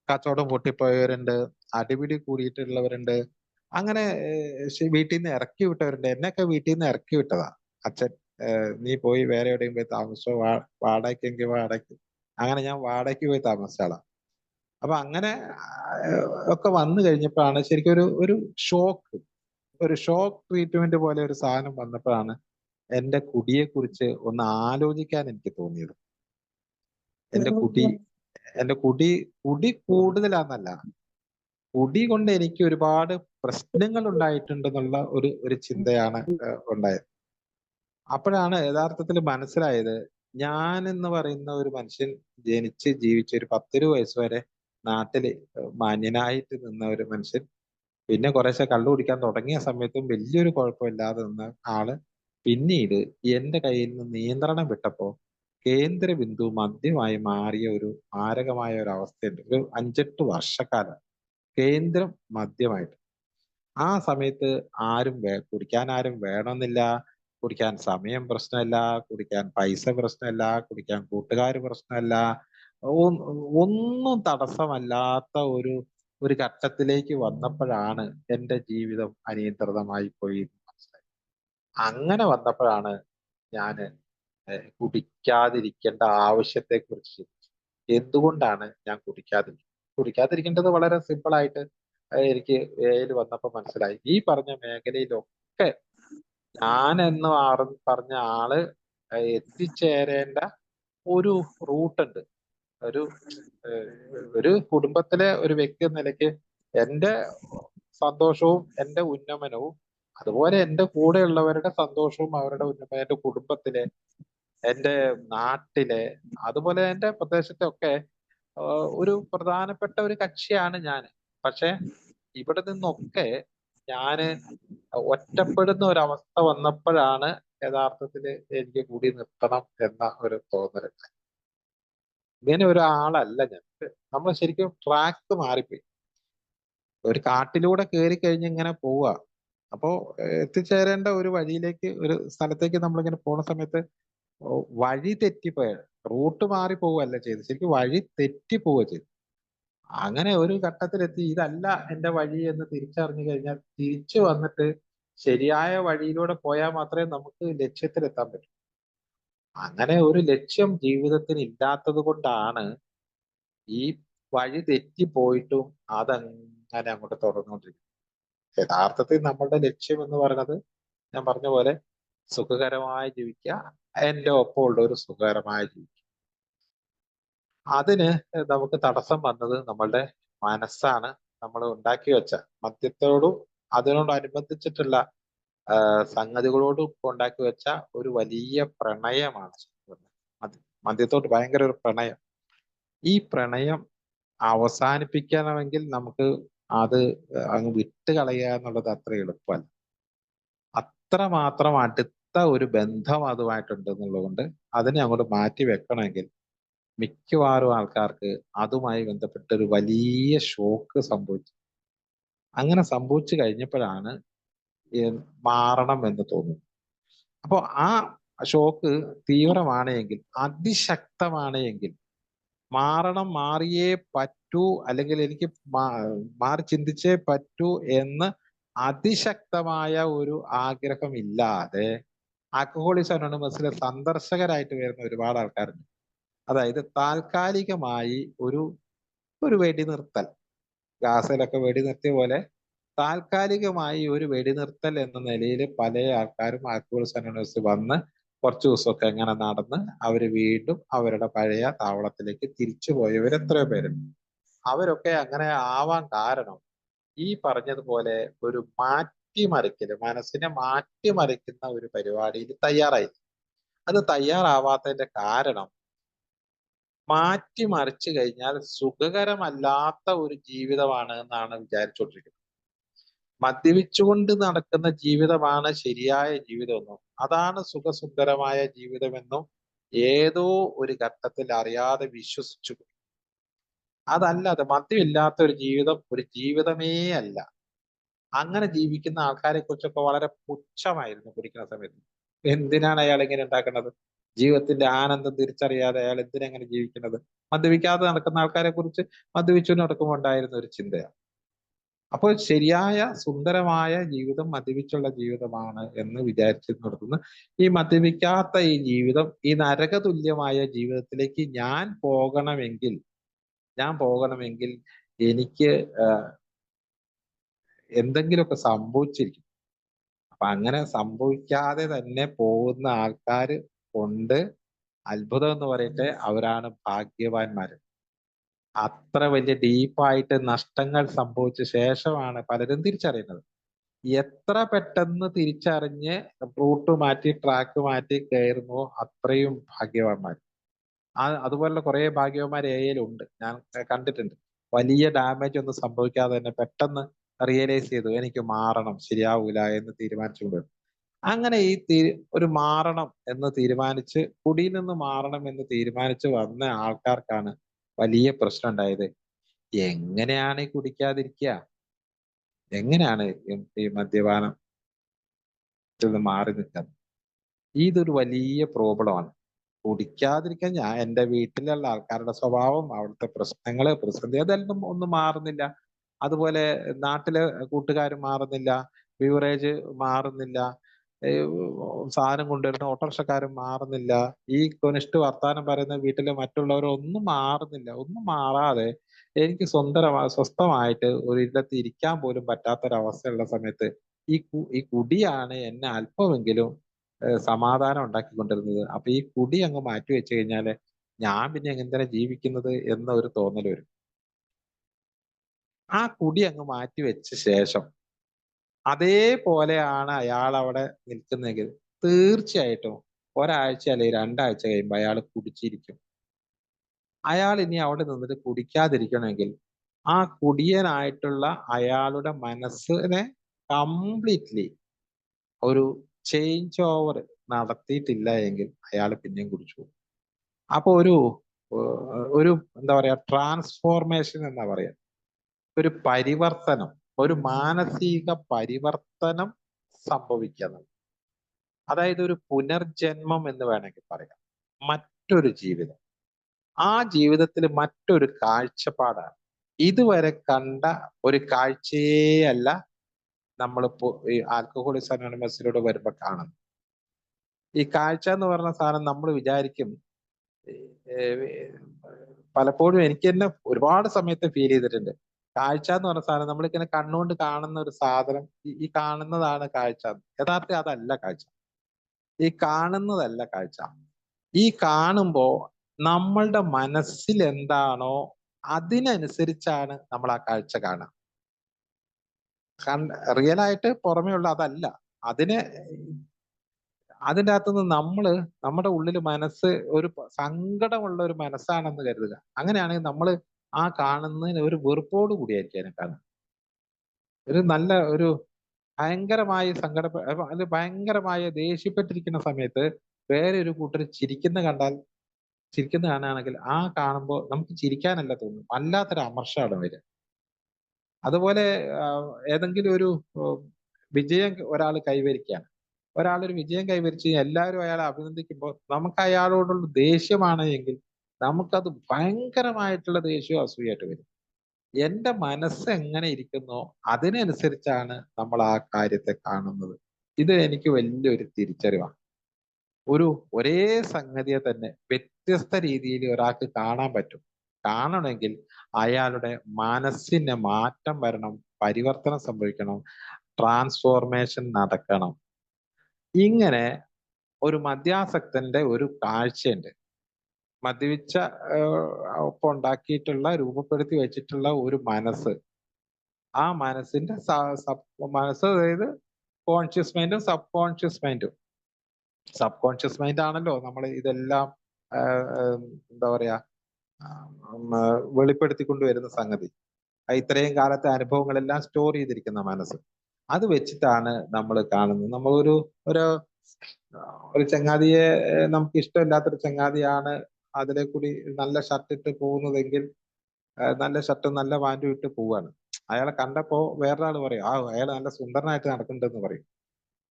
കച്ചവടം പൊട്ടിപ്പോയവരുണ്ട്, അടിപിടി കൂടിയിട്ടുള്ളവരുണ്ട്, അങ്ങനെ വീട്ടിൽ നിന്ന് ഇറക്കി വിട്ടവരുണ്ട്. എന്നെയൊക്കെ വീട്ടിൽ നിന്ന് ഇറക്കി വിട്ടതാ അച്ഛൻ. നീ പോയി വേറെ എവിടെയും പോയി താമസിച്ചോ, വാടകയ്ക്കെങ്കിൽ വാടകയ്ക്ക്. അങ്ങനെ ഞാൻ വാടകയ്ക്ക് പോയി താമസിച്ച ആളാ. അപ്പൊ അങ്ങനെ ഒക്കെ വന്നു കഴിഞ്ഞപ്പോഴാണ് ശരിക്കും ഒരു ഷോക്ക്, ഒരു ഷോക്ക് ട്രീറ്റ്മെന്റ് പോലെ ഒരു സാധനം വന്നപ്പോഴാണ് എന്റെ കുടിയെ കുറിച്ച് ഒന്ന് ആലോചിക്കാൻ എനിക്ക് തോന്നിയത്. എന്റെ കുടി കൂടുതലാന്നല്ല, കുടി കൊണ്ട് എനിക്ക് ഒരുപാട് പ്രശ്നങ്ങൾ ഉണ്ടായിട്ടുണ്ടെന്നുള്ള ഒരു ചിന്തയാണ് ഉണ്ടായത്. അപ്പോഴാണ് യഥാർത്ഥത്തിൽ മനസ്സിലായത്, ഞാൻ എന്ന് പറയുന്ന ഒരു മനുഷ്യൻ ജനിച്ച് ജീവിച്ച് ഒരു 10 വയസ്സ് വരെ നാട്ടില് മാന്യനായിട്ട് നിന്ന ഒരു മനുഷ്യൻ, പിന്നെ കുറേശ്ശെ കള്ളു കുടിക്കാൻ തുടങ്ങിയ സമയത്തും വലിയൊരു കുഴപ്പമില്ലാതെ നിന്ന ആള്, പിന്നീട് എന്റെ കയ്യിൽ നിന്ന് നിയന്ത്രണം വിട്ടപ്പോ കേന്ദ്ര ബിന്ദു മദ്യമായി മാറിയ ഒരു മാരകമായ ഒരു അവസ്ഥയുണ്ട്. ഒരു 5-8 വർഷക്കാലം കേന്ദ്രം മദ്യമായിട്ട്. ആ സമയത്ത് കുടിക്കാൻ ആരും വേണമെന്നില്ല, കുടിക്കാൻ സമയം പ്രശ്നമല്ല, കുടിക്കാൻ പൈസ പ്രശ്നമല്ല, കുടിക്കാൻ കൂട്ടുകാർ പ്രശ്നമല്ല, ഒന്നും തടസ്സമല്ലാത്ത ഒരു ഘട്ടത്തിലേക്ക് വന്നപ്പോഴാണ് എന്റെ ജീവിതം അനിയന്ത്രിതമായി പോയി മനസ്സിലായി. അങ്ങനെ വന്നപ്പോഴാണ് ഞാന് കുടിക്കാതിരിക്കേണ്ട ആവശ്യത്തെക്കുറിച്ച് ചിന്തിച്ചത്. എന്തുകൊണ്ടാണ് ഞാൻ കുടിക്കാതിരിക്കേണ്ടത് വളരെ സിമ്പിൾ ആയിട്ട് എനിക്ക് എയിൽ വന്നപ്പോ മനസ്സിലായി. ഈ പറഞ്ഞ മേഖലയിലൊക്കെ ഞാൻ എന്ന് പറഞ്ഞ ആള് എത്തിച്ചേരേണ്ട ഒരു റൂട്ടുണ്ട്. ഒരു ഒരു കുടുംബത്തിലെ ഒരു വ്യക്തി എന്ന നിലയ്ക്ക് എന്റെ സന്തോഷവും എന്റെ ഉന്നമനവും, അതുപോലെ എന്റെ കൂടെയുള്ളവരുടെ സന്തോഷവും അവരുടെ ഉന്നമനം, എന്റെ കുടുംബത്തിലെ, എന്റെ നാട്ടിലെ, അതുപോലെ എന്റെ പ്രദേശത്തെ ഒക്കെ ഒരു പ്രധാനപ്പെട്ട ഒരു കക്ഷിയാണ് ഞാൻ. പക്ഷെ ഇവിടെ നിന്നൊക്കെ ഞാന് ഒറ്റപ്പെടുന്ന ഒരവസ്ഥ വന്നപ്പോഴാണ് യഥാർത്ഥത്തില് എനിക്ക് കൂടി നിർത്തണം എന്ന ഒരു തോന്നൽ. ഇങ്ങനെ ഒരാളല്ല ഞാൻ. നമ്മൾ ശരിക്കും ട്രാക്ക് മാറിപ്പോയി. ഒരു കാട്ടിലൂടെ കയറി കഴിഞ്ഞ് ഇങ്ങനെ പോവുക. അപ്പോ എത്തിച്ചേരേണ്ട ഒരു വഴിയിലേക്ക്, ഒരു സ്ഥലത്തേക്ക് നമ്മളിങ്ങനെ പോണ സമയത്ത് വഴി തെറ്റിപ്പോയ റൂട്ട് മാറി പോവുകയല്ല ചെയ്ത്, ശരിക്കും വഴി തെറ്റി പോവുക ചെയ്തു. അങ്ങനെ ഒരു ഘട്ടത്തിലെത്തി ഇതല്ല എന്റെ വഴി എന്ന് തിരിച്ചറിഞ്ഞു കഴിഞ്ഞാൽ തിരിച്ചു വന്നിട്ട് ശരിയായ വഴിയിലൂടെ പോയാൽ മാത്രമേ നമുക്ക് ലക്ഷ്യത്തിലെത്താൻ പറ്റൂ. അങ്ങനെ ഒരു ലക്ഷ്യം ജീവിതത്തിന് ഇല്ലാത്തത് കൊണ്ടാണ് ഈ വഴി തെറ്റിപ്പോയിട്ടും അതങ്ങനെ അങ്ങോട്ട് തുടർന്നുകൊണ്ടിരിക്കുന്നത്. യഥാർത്ഥത്തിൽ നമ്മളുടെ ലക്ഷ്യം എന്ന് പറയുന്നത് ഞാൻ പറഞ്ഞ പോലെ സുഖകരമായി ജീവിക്കുക, എന്റെ ഒപ്പം ഉള്ള ഒരു സുഖകരമായ ജീവിക്കുക. അതിന് നമുക്ക് തടസ്സം വന്നത് നമ്മളുടെ മനസ്സാണ്. നമ്മൾ ഉണ്ടാക്കി വെച്ച മദ്യത്തോടും അതിനോടനുബന്ധിച്ചിട്ടുള്ള സംഗതികളോടും ഉണ്ടാക്കി വെച്ച ഒരു വലിയ പ്രണയമാണ്. മദ്യത്തോട് ഭയങ്കര ഒരു പ്രണയം. ഈ പ്രണയം അവസാനിപ്പിക്കണമെങ്കിൽ നമുക്ക് അത് അങ്ങ് വിട്ട് കളയുക എന്നുള്ളത് അത്ര എളുപ്പമല്ല. അത്രമാത്രം അടുത്ത ഒരു ബന്ധം അതുമായിട്ടുണ്ട് എന്നുള്ളതുകൊണ്ട് അതിനെ അങ്ങോട്ട് മാറ്റി വെക്കണമെങ്കിൽ മിക്കവാറും ആൾക്കാർക്ക് അതുമായി ബന്ധപ്പെട്ട ഒരു വലിയ ഷോക്ക് സംഭവിച്ചു. അങ്ങനെ സംഭവിച്ചു കഴിഞ്ഞപ്പോഴാണ് മാറണം എന്ന് തോന്നുന്നു. അപ്പോൾ ആ ഷോക്ക് തീവ്രമാണ് എങ്കിൽ, അതിശക്തമാണ് എങ്കിൽ മാറണം, മാറിയേ പറ്റൂ, അല്ലെങ്കിൽ എനിക്ക് മാറി ചിന്തിച്ചേ പറ്റൂ എന്ന് അതിശക്തമായ ഒരു ആഗ്രഹം ഇല്ലാതെ ആൽക്കഹോളിക്സ് അനോണിമസിലെ സന്ദർശകരായിട്ട് വരുന്ന ഒരുപാട് ആൾക്കാരുണ്ട്. അതായത് താൽക്കാലികമായി ഒരു വെടിനിർത്തൽ, ഗാസയിലൊക്കെ വെടിനിർത്തിയ പോലെ താൽക്കാലികമായി ഒരു വെടിനിർത്തൽ എന്ന നിലയിൽ പല ആൾക്കാരും ആൽക്കഹോളിക്സ് അനോണിമസ് വന്ന് കുറച്ചു ദിവസമൊക്കെ എങ്ങനെ നടന്ന് അവര് വീണ്ടും അവരുടെ പഴയ താവളത്തിലേക്ക് തിരിച്ചു പോയവർ എത്രയോ പേരുണ്ട്. അവരൊക്കെ അങ്ങനെ ആവാൻ കാരണം ഈ പറഞ്ഞതുപോലെ ഒരു മാറ്റിമറിക്കല്, മനസ്സിനെ മാറ്റിമറിക്കുന്ന ഒരു പരിപാടിയിൽ തയ്യാറായി. അത് തയ്യാറാവാത്തതിന്റെ കാരണം മാറ്റിമറിച്ചു കഴിഞ്ഞാൽ സുഖകരമല്ലാത്ത ഒരു ജീവിതമാണ് എന്നാണ് വിചാരിച്ചുകൊണ്ടിരിക്കുന്നത്. മദ്യപിച്ചുകൊണ്ട് നടക്കുന്ന ജീവിതമാണ് ശരിയായ ജീവിതമെന്നും അതാണ് സുഖസുന്ദരമായ ജീവിതമെന്നും ഏതോ ഒരു ഘട്ടത്തിൽ അറിയാതെ വിശ്വസിച്ചു. അതല്ലാതെ മദ്യമില്ലാത്ത ഒരു ജീവിതം ഒരു ജീവിതമേ അല്ല. അങ്ങനെ ജീവിക്കുന്ന ആൾക്കാരെ കുറിച്ചൊക്കെ വളരെ പുച്ഛമായിരുന്നു കുടിക്കുന്ന സമയത്ത്. എന്തിനാണ് അയാൾ ഇങ്ങനെ ഉണ്ടാക്കുന്നത്? ജീവിതത്തിന്റെ ആനന്ദം തിരിച്ചറിയാതെ അയാൾ എന്തിനെങ്ങനെ ജീവിക്കുന്നത്? മദ്യപിക്കാതെ നടക്കുന്ന ആൾക്കാരെ കുറിച്ച് മദ്യപിച്ചു നടക്കുമ്പോൾ ഉണ്ടായിരുന്ന ഒരു ചിന്തയാണ്. അപ്പോൾ ശരിയായ സുന്ദരമായ ജീവിതം മദ്യപിച്ചുള്ള ജീവിതമാണ് എന്ന് വിചാരിച്ചു നടത്തുന്ന ഈ മദ്യപിക്കാത്ത ഈ ജീവിതം, ഈ നരകതുല്യമായ ജീവിതത്തിലേക്ക് ഞാൻ പോകണമെങ്കിൽ എനിക്ക് എന്തെങ്കിലുമൊക്കെ സംഭവിച്ചിരിക്കും. അപ്പൊ അങ്ങനെ സംഭവിക്കാതെ തന്നെ പോകുന്ന ആൾക്കാർ ഉണ്ട്. അത്ഭുതം എന്ന് പറയട്ടെ, അവരാണ് ഭാഗ്യവാന്മാര്. അത്ര വലിയ ഡീപ്പായിട്ട് നഷ്ടങ്ങൾ സംഭവിച്ച ശേഷമാണ് പലരും തിരിച്ചറിയുന്നത്. എത്ര പെട്ടെന്ന് തിരിച്ചറിഞ്ഞ് റൂട്ട് മാറ്റി ട്രാക്ക് മാറ്റി കയറുന്നോ അത്രയും ഭാഗ്യവാന്മാർ. അതുപോലുള്ള കുറെ ഭാഗ്യവാന്മാർ ഉണ്ട്, ഞാൻ കണ്ടിട്ടുണ്ട്. വലിയ ഡാമേജ് ഒന്നും സംഭവിക്കാതെ തന്നെ പെട്ടെന്ന് റിയലൈസ് ചെയ്തു എനിക്ക് മാറണം, ശരിയാവൂല എന്ന് തീരുമാനിച്ചുകൊണ്ട് അങ്ങനെ ഒരു മാറണം എന്ന് തീരുമാനിച്ച്, കുടിയിൽ നിന്ന് മാറണം എന്ന് തീരുമാനിച്ച് വന്ന ആൾക്കാർക്കാണ് വലിയ പ്രശ്നം ഉണ്ടായത്. എങ്ങനെയാണ് ഈ കുടിക്കാതിരിക്കുക? എങ്ങനെയാണ് ഈ മദ്യപാനം മാറി നിൽക്കുന്നത്? ഇതൊരു വലിയ പ്രോബ്ലമാണ്. കുടിക്കാതിരിക്കാൻ ഞാൻ എൻ്റെ വീട്ടിലുള്ള ആൾക്കാരുടെ സ്വഭാവം, അവിടുത്തെ പ്രശ്നങ്ങള്, പ്രതിസന്ധി അതെല്ലാം ഒന്നും മാറുന്നില്ല. അതുപോലെ നാട്ടിലെ കൂട്ടുകാർ മാറുന്നില്ല, ബിവറേജ് മാറുന്നില്ല, സാധനം കൊണ്ടുവരുന്ന ഓട്ടോറിക്ഷക്കാരും മാറുന്നില്ല, ഈ കൊനിഷ്ഠ വർത്താനം പറയുന്ന വീട്ടിലെ മറ്റുള്ളവരൊന്നും മാറുന്നില്ല. ഒന്നും മാറാതെ എനിക്ക് സ്വസ്ഥമായിട്ട് ഒരു ഇല്ലത്ത് ഇരിക്കാൻ പോലും പറ്റാത്തൊരവസ്ഥയുള്ള സമയത്ത് ഈ കുടിയാണ് എന്നെ അല്പമെങ്കിലും സമാധാനം ഉണ്ടാക്കിക്കൊണ്ടിരുന്നത്. അപ്പൊ ഈ കുടി അങ്ങ് മാറ്റി വെച്ച് കഴിഞ്ഞാല് ഞാൻ പിന്നെ എങ്ങനെ ജീവിക്കുന്നത് എന്ന ഒരു തോന്നൽ വരും. ആ കുടി അങ്ങ് മാറ്റി വെച്ച ശേഷം അതേപോലെയാണ് അയാൾ അവിടെ നിൽക്കുന്നെങ്കിൽ തീർച്ചയായിട്ടും ഒരാഴ്ച അല്ലെങ്കിൽ 2 ആഴ്ച കഴിയുമ്പോൾ അയാൾ കുടിച്ചിരിക്കും. അയാൾ ഇനി അവിടെ നിന്നിട്ട് കുടിക്കാതിരിക്കണമെങ്കിൽ ആ കുടിയനായിട്ടുള്ള അയാളുടെ മനസ്സിനെ കംപ്ലീറ്റ്ലി ഒരു ചേഞ്ച് ഓവർ നടത്തിയിട്ടില്ല എങ്കിൽ അയാൾ പിന്നെയും കുടിച്ചു. അപ്പൊ ഒരു എന്താ പറയാ, ട്രാൻസ്ഫോർമേഷൻ എന്നാ പറയാ, ഒരു പരിവർത്തനം, ഒരു മാനസിക പരിവർത്തനം സംഭവിക്കുന്നത്. അതായത് ഒരു പുനർജന്മം എന്ന് വേണമെങ്കിൽ പറയാം. മറ്റൊരു ജീവിതം. ആ ജീവിതത്തിൽ മറ്റൊരു കാഴ്ചപ്പാടാണ്. ഇതുവരെ കണ്ട ഒരു കാഴ്ചയേ അല്ല നമ്മളിപ്പോ ഈ ആൽക്കഹോളിക്സ് അനോണിമസിലൂടെ വരുമ്പോ കാണുന്നത്. ഈ കാഴ്ച എന്ന് പറഞ്ഞ സാധനം നമ്മൾ വിചാരിക്കും, ഏഹ് പലപ്പോഴും എനിക്ക് തന്നെ ഒരുപാട് സമയത്ത് ഫീൽ ചെയ്തിട്ടുണ്ട്. കാഴ്ച എന്ന് പറഞ്ഞ സാധനം നമ്മളിങ്ങനെ കണ്ണുകൊണ്ട് കാണുന്ന ഒരു സാധനം, ഈ കാണുന്നതാണ് കാഴ്ച. യഥാർത്ഥത്തിൽ അതല്ല കാഴ്ച. ഈ കാണുന്നതല്ല കാഴ്ച. ഈ കാണുമ്പോ നമ്മളുടെ മനസ്സിൽ എന്താണോ അതിനനുസരിച്ചാണ് നമ്മൾ ആ കാഴ്ച കാണുക. റിയൽ ആയിട്ട് പുറമേ ഉള്ള അതല്ല. അതിനെ അതിൻ്റെ അകത്തുനിന്ന് നമ്മുടെ ഉള്ളിൽ മനസ്സ് ഒരു സങ്കടമുള്ള ഒരു മനസ്സാണെന്ന് കരുതുക. അങ്ങനെയാണെങ്കിൽ നമ്മൾ ആ കാണുന്നതിന് ഒരു വെറുപ്പോട് കൂടിയായിരിക്കും അതിനെ കാണുക. ഒരു നല്ല ഒരു ഭയങ്കരമായി അത് ഭയങ്കരമായി ദേഷ്യപ്പെട്ടിരിക്കുന്ന സമയത്ത് വേറെ ഒരു കൂട്ടർ ചിരിക്കുന്ന കാണുകയാണെങ്കിൽ ആ കാണുമ്പോൾ നമുക്ക് ചിരിക്കാനല്ല തോന്നും, വല്ലാത്തൊരു അമർഷമാണ് വരിക. അതുപോലെ ഏതെങ്കിലും ഒരു വിജയം ഒരാൾ കൈവരിക്കുകയാണ്. ഒരാളൊരു വിജയം കൈവരിച്ച് എല്ലാവരും അയാളെ അഭിനന്ദിക്കുമ്പോൾ നമുക്ക് അയാളോടുള്ള ദേഷ്യമാണ് എങ്കിൽ നമുക്കത് ഭയങ്കരമായിട്ടുള്ള ദേഷ്യവും അസൂയായിട്ട് വരും. എന്റെ മനസ്സ് എങ്ങനെ ഇരിക്കുന്നോ അതിനനുസരിച്ചാണ് നമ്മൾ ആ കാര്യത്തെ കാണുന്നത്. ഇത് എനിക്ക് വലിയൊരു തിരിച്ചറിവാണ്. ഒരേ സംഗതിയെ തന്നെ വ്യത്യസ്ത രീതിയിൽ ഒരാൾക്ക് കാണാൻ പറ്റും. കാണണമെങ്കിൽ അയാളുടെ മനസ്സിന് മാറ്റം വരണം, പരിവർത്തനം സംഭവിക്കണം, ട്രാൻസ്ഫോർമേഷൻ നടക്കണം. ഇങ്ങനെ ഒരു മദ്യാസക്തന്റെ ഒരു കാഴ്ചയുണ്ട്. മദ്യപിച്ച ഒപ്പം ഉണ്ടാക്കിയിട്ടുള്ള രൂപപ്പെടുത്തി വെച്ചിട്ടുള്ള ഒരു മനസ്സ്. ആ മനസ്സിന്റെ മനസ്സ്, അതായത് കോൺഷ്യസ് മൈൻഡും സബ് കോൺഷ്യസ് മൈൻഡും. സബ് കോൺഷ്യസ് മൈൻഡ് ആണല്ലോ നമ്മൾ ഇതെല്ലാം എന്താ പറയാ വെളിപ്പെടുത്തിക്കൊണ്ടുവരുന്ന സംഗതി. ഇത്രയും കാലത്തെ അനുഭവങ്ങളെല്ലാം സ്റ്റോർ ചെയ്തിരിക്കുന്ന മനസ്സ്. അത് വെച്ചിട്ടാണ് നമ്മൾ കാണുന്നത്. നമ്മളൊരു ഒരു ഒരു ചങ്ങാതിയെ, നമുക്ക് ഇഷ്ടമില്ലാത്തൊരു ചങ്ങാതിയാണ് അതിലെ കൂടി നല്ല ഷർട്ട് ഇട്ട് പോകുന്നതെങ്കിൽ, നല്ല ഷർട്ടും നല്ല പാൻറ്റും ഇട്ട് പോവാണ്. അയാളെ കണ്ടപ്പോ വേറൊരാൾ പറയും, അയാൾ നല്ല സുന്ദരനായിട്ട് നടക്കുന്നുണ്ടെന്ന് പറയും.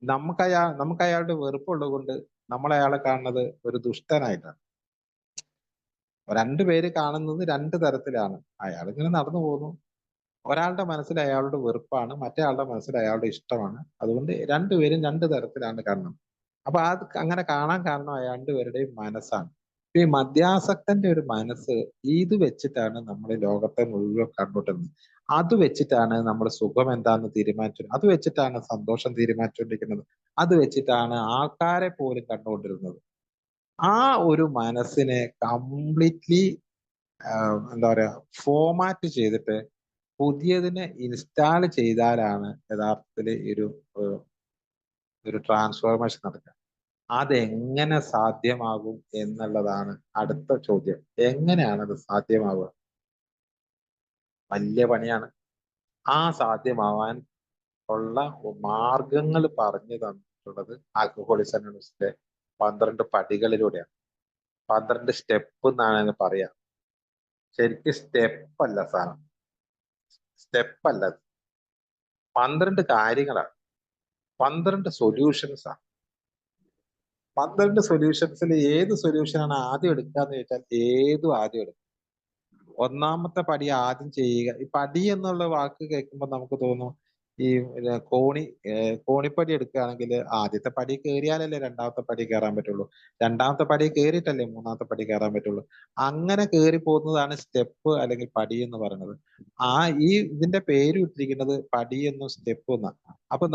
നമുക്ക് അയാളുടെ വെറുപ്പുള്ളത് കൊണ്ട് നമ്മൾ അയാളെ കാണുന്നത് ഒരു ദുഷ്ടനായിട്ടാണ്. രണ്ടുപേര് കാണുന്നത് രണ്ട് തരത്തിലാണ്. അയാൾ ഇങ്ങനെ നടന്നു പോകുന്നു. ഒരാളുടെ മനസ്സിൽ അയാളുടെ വെറുപ്പാണ്, മറ്റേ ആളുടെ മനസ്സിൽ അയാളുടെ ഇഷ്ടമാണ്. അതുകൊണ്ട് രണ്ടുപേരും രണ്ട് തരത്തിലാണ് കാണുന്നത്. അപ്പൊ അത് അങ്ങനെ കാണാൻ കാരണം രണ്ടുപേരുടെയും മനസ്സാണ്. ഈ മദ്യാസക്തന്റെ ഒരു മനസ്സ് ഇത് വെച്ചിട്ടാണ് നമ്മൾ ലോകത്തെ മുഴുവൻ കണ്ടുകൊണ്ടിരുന്നത്. അത് വെച്ചിട്ടാണ് നമ്മൾ സുഖം എന്താന്ന് തീരുമാനിച്ചത്, അത് വെച്ചിട്ടാണ് സന്തോഷം തീരുമാനിച്ചുകൊണ്ടിരിക്കുന്നത്, അത് വെച്ചിട്ടാണ് ആൾക്കാരെ പോലും കണ്ടുകൊണ്ടിരുന്നത്. ആ ഒരു മനസ്സിനെ കംപ്ലീറ്റ്ലി എന്താ പറയാ ഫോമാറ്റ് ചെയ്തിട്ട് പുതിയതിനെ ഇൻസ്റ്റാൾ ചെയ്താലാണ് യഥാർത്ഥത്തിൽ ഒരു ട്രാൻസ്ഫോർമേഷൻ നടക്കുക. അതെങ്ങനെ സാധ്യമാകും എന്നുള്ളതാണ് അടുത്ത ചോദ്യം. എങ്ങനെയാണ് അത് സാധ്യമാവുക? വലിയ പണിയാണ്. ആ സാധ്യമാവാൻ ഉള്ള മാർഗങ്ങൾ പറഞ്ഞു തന്നിട്ടുള്ളത് ആൽക്കഹോളിക്സ് അനോണിമസിന്റെ 12 പടികളിലൂടെയാണ്. 12 സ്റ്റെപ്പ് എന്നാണ് അതിന് പറയാ. ശരിക്കും സ്റ്റെപ്പല്ല സാധനം, സ്റ്റെപ്പല്ല, 12 കാര്യങ്ങളാണ്, 12 സൊല്യൂഷൻസ് ആണ്. 12 സൊല്യൂഷൻസിൽ ഏത് സൊല്യൂഷനാണ് ആദ്യം എടുക്കുക എന്ന് ചോദിച്ചാൽ ഏതും ആദ്യം എടുക്കും. ഒന്നാമത്തെ പടി ആദ്യം ചെയ്യുക. ഈ പടി എന്നുള്ള വാക്ക് കേൾക്കുമ്പോൾ നമുക്ക് തോന്നും ഈ കോണിപ്പടി എടുക്കുകയാണെങ്കിൽ ആദ്യത്തെ പടി കയറിയാലല്ലേ രണ്ടാമത്തെ പടി കയറാൻ പറ്റുള്ളൂ, രണ്ടാമത്തെ പടി കയറിയിട്ടല്ലേ മൂന്നാമത്തെ പടി കയറാൻ പറ്റുള്ളൂ. അങ്ങനെ കയറി പോകുന്നതാണ് സ്റ്റെപ്പ് അല്ലെങ്കിൽ പടി എന്ന് പറയുന്നത്. ഇതിന്റെ പേര് ഇട്ടിരിക്കുന്നത് പടി എന്നും സ്റ്റെപ്പ് എന്നാണ്. അപ്പൊ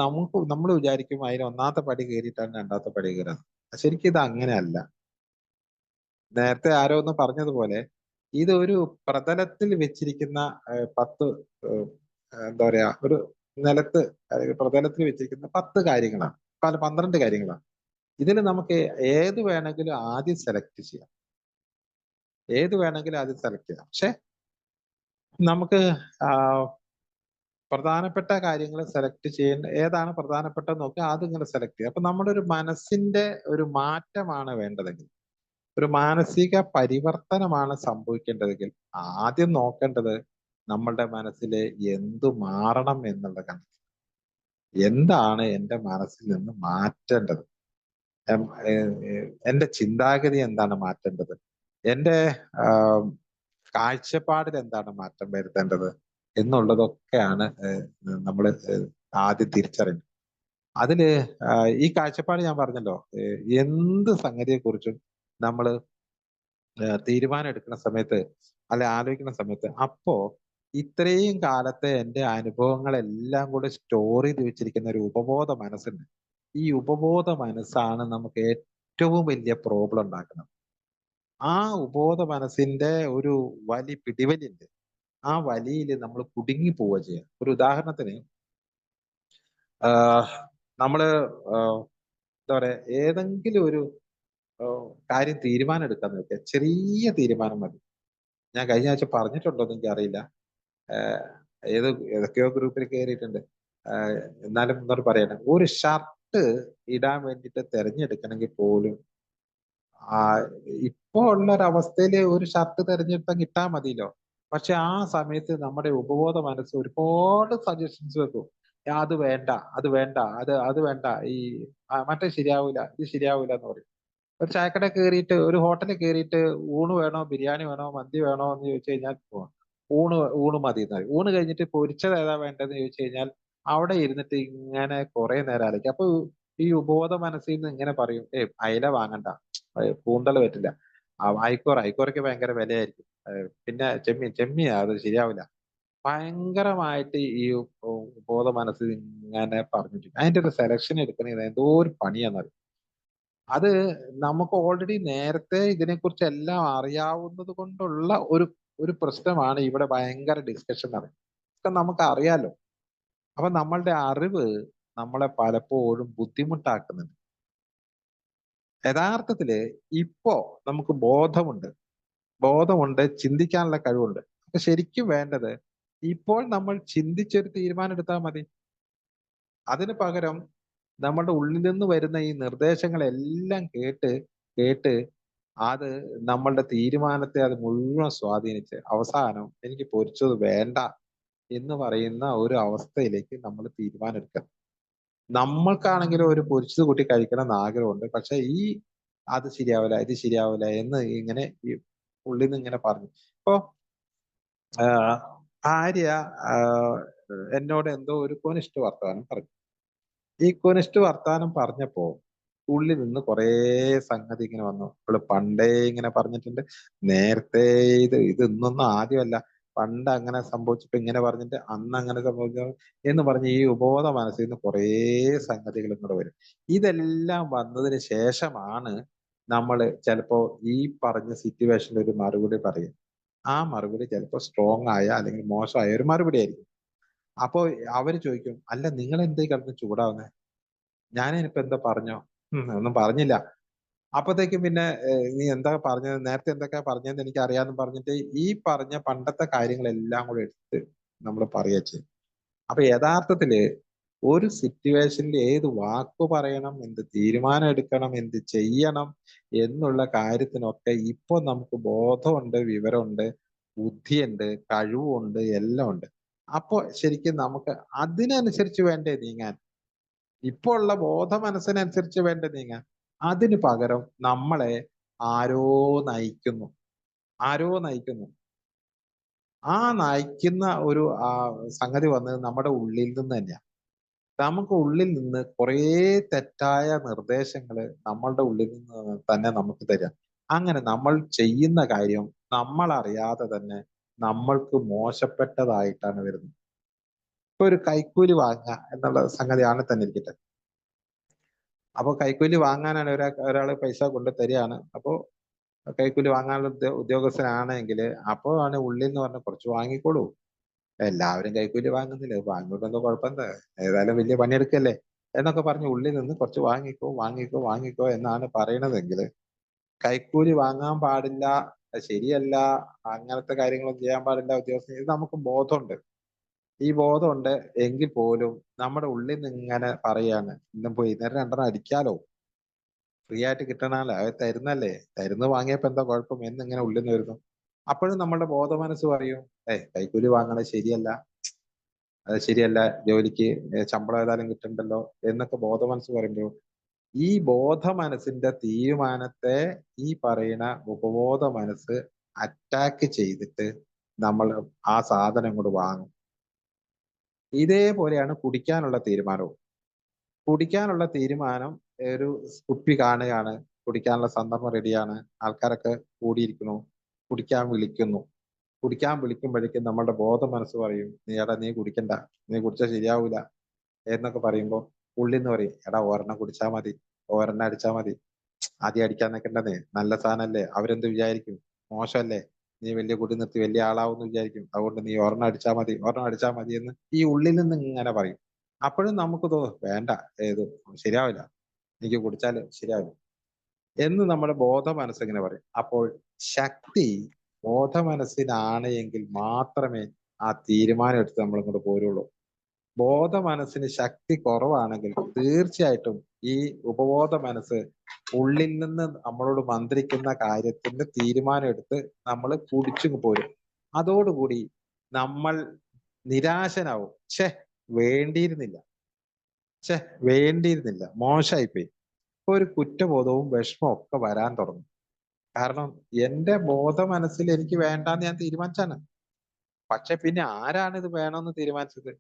നമ്മൾ വിചാരിക്കും അതിന് ഒന്നാമത്തെ പടി കയറിയിട്ടാണ് രണ്ടാമത്തെ പടി കയറുന്നത്. ശരിക്കും ഇത് അങ്ങനെയല്ല. നേരത്തെ ആരോ ഒന്ന് പറഞ്ഞതുപോലെ ഇത് ഒരു പ്രതലത്തിൽ വെച്ചിരിക്കുന്ന 10 എന്താ പറയാ ഒരു നിലത്ത് അല്ലെങ്കിൽ പ്രതലത്തിൽ വെച്ചിരിക്കുന്ന 10 കാര്യങ്ങളാണ്, 12 കാര്യങ്ങളാണ്. ഇതിൽ നമുക്ക് ഏത് വേണമെങ്കിലും ആദ്യം സെലക്ട് ചെയ്യാം, ഏത് വേണമെങ്കിലും ആദ്യം സെലക്ട് ചെയ്യാം. പക്ഷെ നമുക്ക് പ്രധാനപ്പെട്ട കാര്യങ്ങൾ സെലക്ട് ചെയ്യേണ്ട, ഏതാണ് പ്രധാനപ്പെട്ടതെന്ന് നോക്കി ആദ്യം ഇങ്ങനെ സെലക്ട് ചെയ്യാം. അപ്പൊ നമ്മുടെ ഒരു മനസ്സിന്റെ ഒരു മാറ്റമാണ് വേണ്ടതെങ്കിൽ, ഒരു മാനസിക പരിവർത്തനമാണ് സംഭവിക്കേണ്ടതെങ്കിൽ ആദ്യം നോക്കേണ്ടത് നമ്മളുടെ മനസ്സിൽ എന്തു മാറണം എന്നുള്ള കണ്ടെത്തൽ. എന്താണ് എൻ്റെ മനസ്സിൽ നിന്ന് മാറ്റേണ്ടത്? എന്റെ ചിന്താഗതി എന്താണ് മാറ്റേണ്ടത്, എന്റെ കാഴ്ചപ്പാടിൽ എന്താണ് മാറ്റം വരുത്തേണ്ടത് എന്നുള്ളതൊക്കെയാണ് നമ്മൾ ആദ്യം തിരിച്ചറിയുന്നത്. അതില് ഈ കാഴ്ചപ്പാട് ഞാൻ പറഞ്ഞല്ലോ, എന്ത് സംഗതിയെ കുറിച്ചും നമ്മൾ തീരുമാനം എടുക്കുന്ന സമയത്ത് അല്ലെ ആലോചിക്കുന്ന സമയത്ത് അപ്പോ ഇത്രയും കാലത്തെ എന്റെ അനുഭവങ്ങളെല്ലാം കൂടെ സ്റ്റോർ ചെയ്ത് വെച്ചിരിക്കുന്ന ഒരു ഉപബോധ മനസ്സുണ്ട്. ഈ ഉപബോധ മനസ്സാണ് നമുക്ക് ഏറ്റവും വലിയ പ്രോബ്ലം ഉണ്ടാക്കുന്നത്. ആ ഉപബോധ മനസ്സിന്റെ ഒരു പിടിവലിയുണ്ട്. ആ വലിയിൽ നമ്മൾ കുടുങ്ങി പോവുക ചെയ്യുക. ഒരു ഉദാഹരണത്തിന് നമ്മള് എന്താ പറയാ, ഏതെങ്കിലും ഒരു കാര്യം തീരുമാനം എടുക്കാന്ന് വെക്കുക, ചെറിയ തീരുമാനം മതി. ഞാൻ കഴിഞ്ഞ ആഴ്ച പറഞ്ഞിട്ടുണ്ടോന്ന് എനിക്ക് അറിയില്ല. ഏതൊക്കെയോ ഗ്രൂപ്പിൽ കയറിയിട്ടുണ്ട്. എന്നാലും എന്നോട് പറയണം, ഒരു ഷർട്ട് ഇടാൻ വേണ്ടിയിട്ട് തെരഞ്ഞെടുക്കണമെങ്കിൽ പോലും ഇപ്പോ ഉള്ള ഒരവസ്ഥയിൽ ഒരു ഷർട്ട് തെരഞ്ഞെടുത്താൽ കിട്ടാൻ മതിയല്ലോ. പക്ഷെ ആ സമയത്ത് നമ്മുടെ ഉപബോധ മനസ്സ് ഒരുപാട് സജഷൻസ് വെക്കും. അത് വേണ്ട, അത് വേണ്ട, അത് വേണ്ട, ഈ മറ്റേ ശരിയാവൂല, ഇത് ശരിയാവൂല എന്ന് പറയും. ഒരു ചായക്കട കയറിയിട്ട്, ഒരു ഹോട്ടലിൽ കയറിയിട്ട് ഊണ് വേണോ, ബിരിയാണി വേണോ, മന്തി വേണോ എന്ന് ചോദിച്ചു കഴിഞ്ഞാൽ ഊണ് ഊണ് മതി എന്ന് പറയും. ഊണ് കഴിഞ്ഞിട്ട് പൊരിച്ചത് ഏതാ വേണ്ടതെന്ന് ചോദിച്ചു കഴിഞ്ഞാൽ അവിടെ ഇരുന്നിട്ട് ഇങ്ങനെ കുറെ നേരം ആലോചിക്കും. അപ്പൊ ഈ ഉപബോധ മനസ്സിൽ നിന്ന് ഇങ്ങനെ പറയും, അയല വാങ്ങണ്ട, കൂന്തൽ പറ്റില്ല, അയക്കോറയ്ക്ക് ഭയങ്കര വിലയായിരിക്കും, പിന്നെ ചെമ്മിയാ അത് ശരിയാവില്ല. ഭയങ്കരമായിട്ട് ഈ ബോധ മനസ്സിൽ ഇങ്ങനെ പറഞ്ഞിട്ടുണ്ട്. അതിന്റെ ഒരു സെലക്ഷൻ എടുക്കണത് എന്തോ ഒരു പണിയാന്നറിയും. അത് നമുക്ക് ഓൾറെഡി നേരത്തെ ഇതിനെക്കുറിച്ച് എല്ലാം അറിയാവുന്നത് കൊണ്ടുള്ള ഒരു പ്രശ്നമാണ് ഇവിടെ ഭയങ്കര ഡിസ്കഷൻ നടക്കുന്നത്. ഇതൊക്കെ നമുക്ക് അറിയാലോ. അപ്പൊ നമ്മളുടെ അറിവ് നമ്മളെ പലപ്പോഴും ബുദ്ധിമുട്ടാക്കുന്നുണ്ട്. യഥാർത്ഥത്തില് ഇപ്പോ നമുക്ക് ബോധമുണ്ട്, ചിന്തിക്കാനുള്ള കഴിവുണ്ട്. അപ്പൊ ശരിക്കും വേണ്ടത് ഇപ്പോൾ നമ്മൾ ചിന്തിച്ചൊരു തീരുമാനം എടുത്താൽ മതി. അതിന് പകരം നമ്മുടെ ഉള്ളിൽ നിന്ന് വരുന്ന ഈ നിർദ്ദേശങ്ങളെല്ലാം കേട്ട് അത് നമ്മളുടെ തീരുമാനത്തെ അത് മുഴുവൻ സ്വാധീനിച്ച് അവസാനം എനിക്ക് പൊരിച്ചത് വേണ്ട എന്ന് പറയുന്ന ഒരു അവസ്ഥയിലേക്ക് നമ്മൾ തീരുമാനം എടുക്കുക. നമ്മൾക്കാണെങ്കിലും ഒരു പൊരിച്ചത് കൂട്ടി കഴിക്കണം എന്ന് ആഗ്രഹമുണ്ട്. പക്ഷെ അത് ശരിയാവില്ല, ഇത് ശരിയാവില്ല എന്ന് ഇങ്ങനെ ഈ ഉള്ളിൽ നിന്ന് ഇങ്ങനെ പറഞ്ഞു. ഇപ്പൊ ആര്യ എന്നോട് എന്തോ ഒരു കൊനിഷ്ഠ വർത്തമാനം പറഞ്ഞു. ഈ കൊനിഷ്ഠ വർത്താനം പറഞ്ഞപ്പോ ഉള്ളിൽ നിന്ന് കുറേ സംഗതി ഇങ്ങനെ വന്നു. അവള് പണ്ടേ ഇങ്ങനെ പറഞ്ഞിട്ടുണ്ട്, നേരത്തെ ഇതൊന്നും ആദ്യമല്ല, പണ്ട് അങ്ങനെ സംഭവിച്ചപ്പോ ഇങ്ങനെ പറഞ്ഞിട്ട് അന്ന് അങ്ങനെ സംഭവിച്ചു എന്ന് പറഞ്ഞ് ഈ ഉപബോധ മനസ്സിൽ നിന്ന് കുറേ സംഗതികളും കൂടെ വരും. ഇതെല്ലാം വന്നതിന് ശേഷമാണ് നമ്മൾ ചിലപ്പോ ഈ പറഞ്ഞ സിറ്റുവേഷനിൽ ഒരു മറുപടി പറയും. ആ മറുപടി ചിലപ്പോൾ സ്ട്രോങ് ആയ അല്ലെങ്കിൽ മോശമായ ഒരു മറുപടി ആയിരിക്കും. അപ്പോ അവര് ചോദിക്കും, അല്ല നിങ്ങൾ എന്തേ കിടന്ന് ചൂടാവുന്നേ, ഞാനിപ്പോ എന്താ പറഞ്ഞോ? ഒന്നും പറഞ്ഞില്ല. അപ്പത്തേക്കും പിന്നെ നീ എന്താ പറഞ്ഞത്, നേരത്തെ എന്തൊക്കെയാ പറഞ്ഞതെന്ന് എനിക്ക് അറിയാന്ന് പറഞ്ഞിട്ട് ഈ പറഞ്ഞ പണ്ടത്തെ കാര്യങ്ങളെല്ലാം കൂടെ എടുത്ത് നമ്മൾ പറയുക ചെയ്യും. അപ്പൊ യഥാർത്ഥത്തില് ഒരു സിറ്റുവേഷനിൽ ഏത് വാക്ക് പറയണം, എന്ത് തീരുമാനം എടുക്കണം, എന്ത് ചെയ്യണം എന്നുള്ള കാര്യത്തിനൊക്കെ ഇപ്പൊ നമുക്ക് ബോധമുണ്ട്, വിവരമുണ്ട്, ബുദ്ധിയുണ്ട്, കഴിവുണ്ട്, എല്ലാം ഉണ്ട്. അപ്പൊ ശരിക്കും നമുക്ക് അതിനനുസരിച്ച് വേണ്ടേ നീങ്ങാൻ. ഇപ്പൊ ഉള്ള ബോധ മനസ്സിനനുസരിച്ച് വേണ്ട നീങ്ങാൻ. അതിന് പകരം നമ്മളെ ആരോ നയിക്കുന്നു, ആരോ നയിക്കുന്നു. ആ നയിക്കുന്ന ഒരു സംഗതി വന്നത് നമ്മുടെ ഉള്ളിൽ നിന്ന് തന്നെയാണ്. നമുക്ക് ഉള്ളിൽ നിന്ന് കുറേ തെറ്റായ നിർദ്ദേശങ്ങള് നമ്മളുടെ ഉള്ളിൽ നിന്ന് തന്നെ നമുക്ക് തരാം. അങ്ങനെ നമ്മൾ ചെയ്യുന്ന കാര്യം നമ്മൾ അറിയാതെ തന്നെ നമ്മൾക്ക് മോശപ്പെട്ടതായിട്ടാണ് വരുന്നത്. ഇപ്പൊ ഒരു കൈക്കൂലി വാങ്ങുക എന്നുള്ള സംഗതിയാണ് തന്നെ ഇരിക്കട്ടെ. അപ്പൊ കൈക്കൂലി വാങ്ങാനാണ് ഒരാള് പൈസ കൊണ്ട് തരികയാണ്. അപ്പോ കൈക്കൂലി വാങ്ങാനുള്ള ഉദ്യോഗസ്ഥനാണെങ്കിൽ അപ്പോ ആണ് ഉള്ളിൽ നിന്ന് പറഞ്ഞ കുറച്ച് വാങ്ങിക്കോളൂ, എല്ലാവരും കൈക്കൂലി വാങ്ങുന്നില്ല, വാങ്ങിക്കൊണ്ട് എന്തോ കുഴപ്പമെന്താ, ഏതായാലും വലിയ പണിയെടുക്കല്ലേ എന്നൊക്കെ പറഞ്ഞ് ഉള്ളിൽ നിന്ന് കുറച്ച് വാങ്ങിക്കോ വാങ്ങിക്കോ വാങ്ങിക്കോ എന്നാണ് പറയണതെങ്കിൽ കൈക്കൂലി വാങ്ങാൻ പാടില്ല, ശരിയല്ല, അങ്ങനത്തെ കാര്യങ്ങളൊന്നും ചെയ്യാൻ പാടില്ല ഉദ്യോഗസ്ഥൻ, ഇത് നമുക്ക് ബോധമുണ്ട്. ഈ ബോധമുണ്ട് എങ്കിൽ പോലും നമ്മുടെ ഉള്ളിൽ നിന്ന് ഇങ്ങനെ പറയാണ്, ഇന്നും പോയി നേരം രണ്ടെണ്ണം അടിക്കാലോ, ഫ്രീ ആയിട്ട് കിട്ടണല്ലോ, അത് തരുന്നല്ലേ, തരുന്നത് വാങ്ങിയപ്പോ എന്താ കുഴപ്പം എന്നിങ്ങനെ ഉള്ളിൽ നിന്ന് വരുന്നു. അപ്പോഴും നമ്മുടെ ബോധ മനസ്സ് പറയും, കൈക്കൂലി വാങ്ങണത് ശരിയല്ല, അത് ശരിയല്ല, ജോലിക്ക് ശമ്പളം ഏതായാലും കിട്ടണ്ടല്ലോ എന്നൊക്കെ ബോധ മനസ്സ് പറയുമ്പോൾ ഈ ബോധ മനസ്സിന്റെ തീരുമാനത്തെ ഈ പറയുന്ന ഉപബോധ മനസ്സ് അറ്റാക്ക് ചെയ്തിട്ട് നമ്മൾ ആ സാധനം കൊണ്ട് വാങ്ങും. ഇതേപോലെയാണ് കുടിക്കാനുള്ള തീരുമാനവും. കുടിക്കാനുള്ള തീരുമാനം ഒരു കുപ്പി കാണുകയാണ്, കുടിക്കാനുള്ള സന്ദർഭം റെഡിയാണ്, ആൾക്കാരൊക്കെ കൂടിയിരിക്കുന്നു, കുടിക്കാൻ വിളിക്കുന്നു. കുടിക്കാൻ വിളിക്കുമ്പോഴേക്കും നമ്മുടെ ബോധ മനസ്സ് പറയും, നീ കുടിക്കണ്ട, നീ കുടിച്ചാൽ ശരിയാവൂല എന്നൊക്കെ പറയുമ്പോ ഉള്ളിൽ നിന്ന് പറയും, എടാ ഒരെണ്ണം കുടിച്ചാൽ മതി, ഒരെണ്ണം അടിച്ചാൽ മതി, ആദ്യം അടിക്കാൻ നിൽക്കണ്ടെന്നേ, നല്ല സാധനല്ലേ, അവരെന്ത് വിചാരിക്കും, മോശമല്ലേ, നീ വലിയ കുടി നിർത്തി വലിയ ആളാവെന്ന് വിചാരിക്കും, അതുകൊണ്ട് നീ ഒരെണ്ണം അടിച്ചാൽ മതി, ഒരെണ്ണം അടിച്ചാൽ മതി എന്ന് ഈ ഉള്ളിൽ നിന്ന് ഇങ്ങനെ പറയും. അപ്പോഴും നമുക്ക് വേണ്ട, ഏത് ശരിയാവില്ല, എനിക്ക് കുടിച്ചാൽ ശരിയാവില്ല എന്ന് നമ്മുടെ ബോധ മനസ്സിങ്ങനെ പറയും. അപ്പോൾ ശക്തി ബോധ മനസ്സിനാണ് എങ്കിൽ മാത്രമേ ആ തീരുമാനം എടുത്ത് നമ്മൾ ഇങ്ങോട്ട് പോരുള്ളൂ. ബോധ മനസ്സിന് ശക്തി കുറവാണെങ്കിൽ തീർച്ചയായിട്ടും ഈ ഉപബോധ മനസ്സ് ഉള്ളിൽ നിന്ന് നമ്മളോട് മന്ത്രിക്കുന്ന കാര്യത്തിന്റെ തീരുമാനം എടുത്ത് നമ്മൾ കുടിച്ചു പോരും. അതോടുകൂടി നമ്മൾ നിരാശനാവും. വേണ്ടിയിരുന്നില്ല, വേണ്ടിയിരുന്നില്ല, മോശമായിപ്പോയി. ഇപ്പൊ ഒരു കുറ്റബോധവും വിഷമവും ഒക്കെ വരാൻ തുടങ്ങും. കാരണം എന്റെ ബോധ മനസ്സിൽ എനിക്ക് വേണ്ടാന്ന് ഞാൻ തീരുമാനിച്ചാണ്. പക്ഷെ പിന്നെ ആരാണ് ഇത് വേണമെന്ന് തീരുമാനിച്ചത്?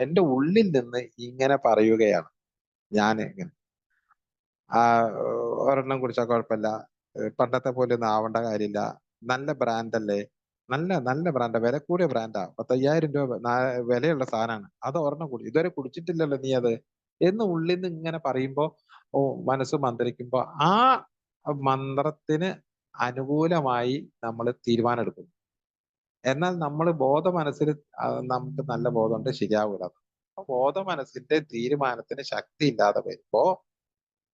എന്റെ ഉള്ളിൽ നിന്ന് ഇങ്ങനെ പറയുകയാണ്. ഞാൻ ഇങ്ങനെ ഒരെണ്ണം കുടിച്ചാൽ കുഴപ്പമില്ല, പണ്ടത്തെ പോലെ ഒന്നും ആവേണ്ട കാര്യമില്ല, നല്ല ബ്രാൻഡല്ലേ, നല്ല നല്ല ബ്രാൻഡാ, വില കൂടിയ ബ്രാൻഡാ, 10,000 രൂപ വിലയുള്ള സാധനമാണ്, അത് ഒരെണ്ണം ഇതുവരെ കുടിച്ചിട്ടില്ലല്ലോ നീ അത് എന്ന് ഉള്ളിൽ നിന്ന് ഇങ്ങനെ പറയുമ്പോ മനസ്സ് മന്ത്രിക്കുമ്പോ ആ മന്ത്രത്തിന് അനുകൂലമായി നമ്മൾ തീരുമാനം എടുക്കും. എന്നാൽ നമ്മൾ ബോധ മനസ്സിൽ നമുക്ക് നല്ല ബോധമുണ്ട്, ശരിയാവൂല. ബോധ മനസ്സിന്റെ തീരുമാനത്തിന് ശക്തി ഇല്ലാതെ വരുമ്പോ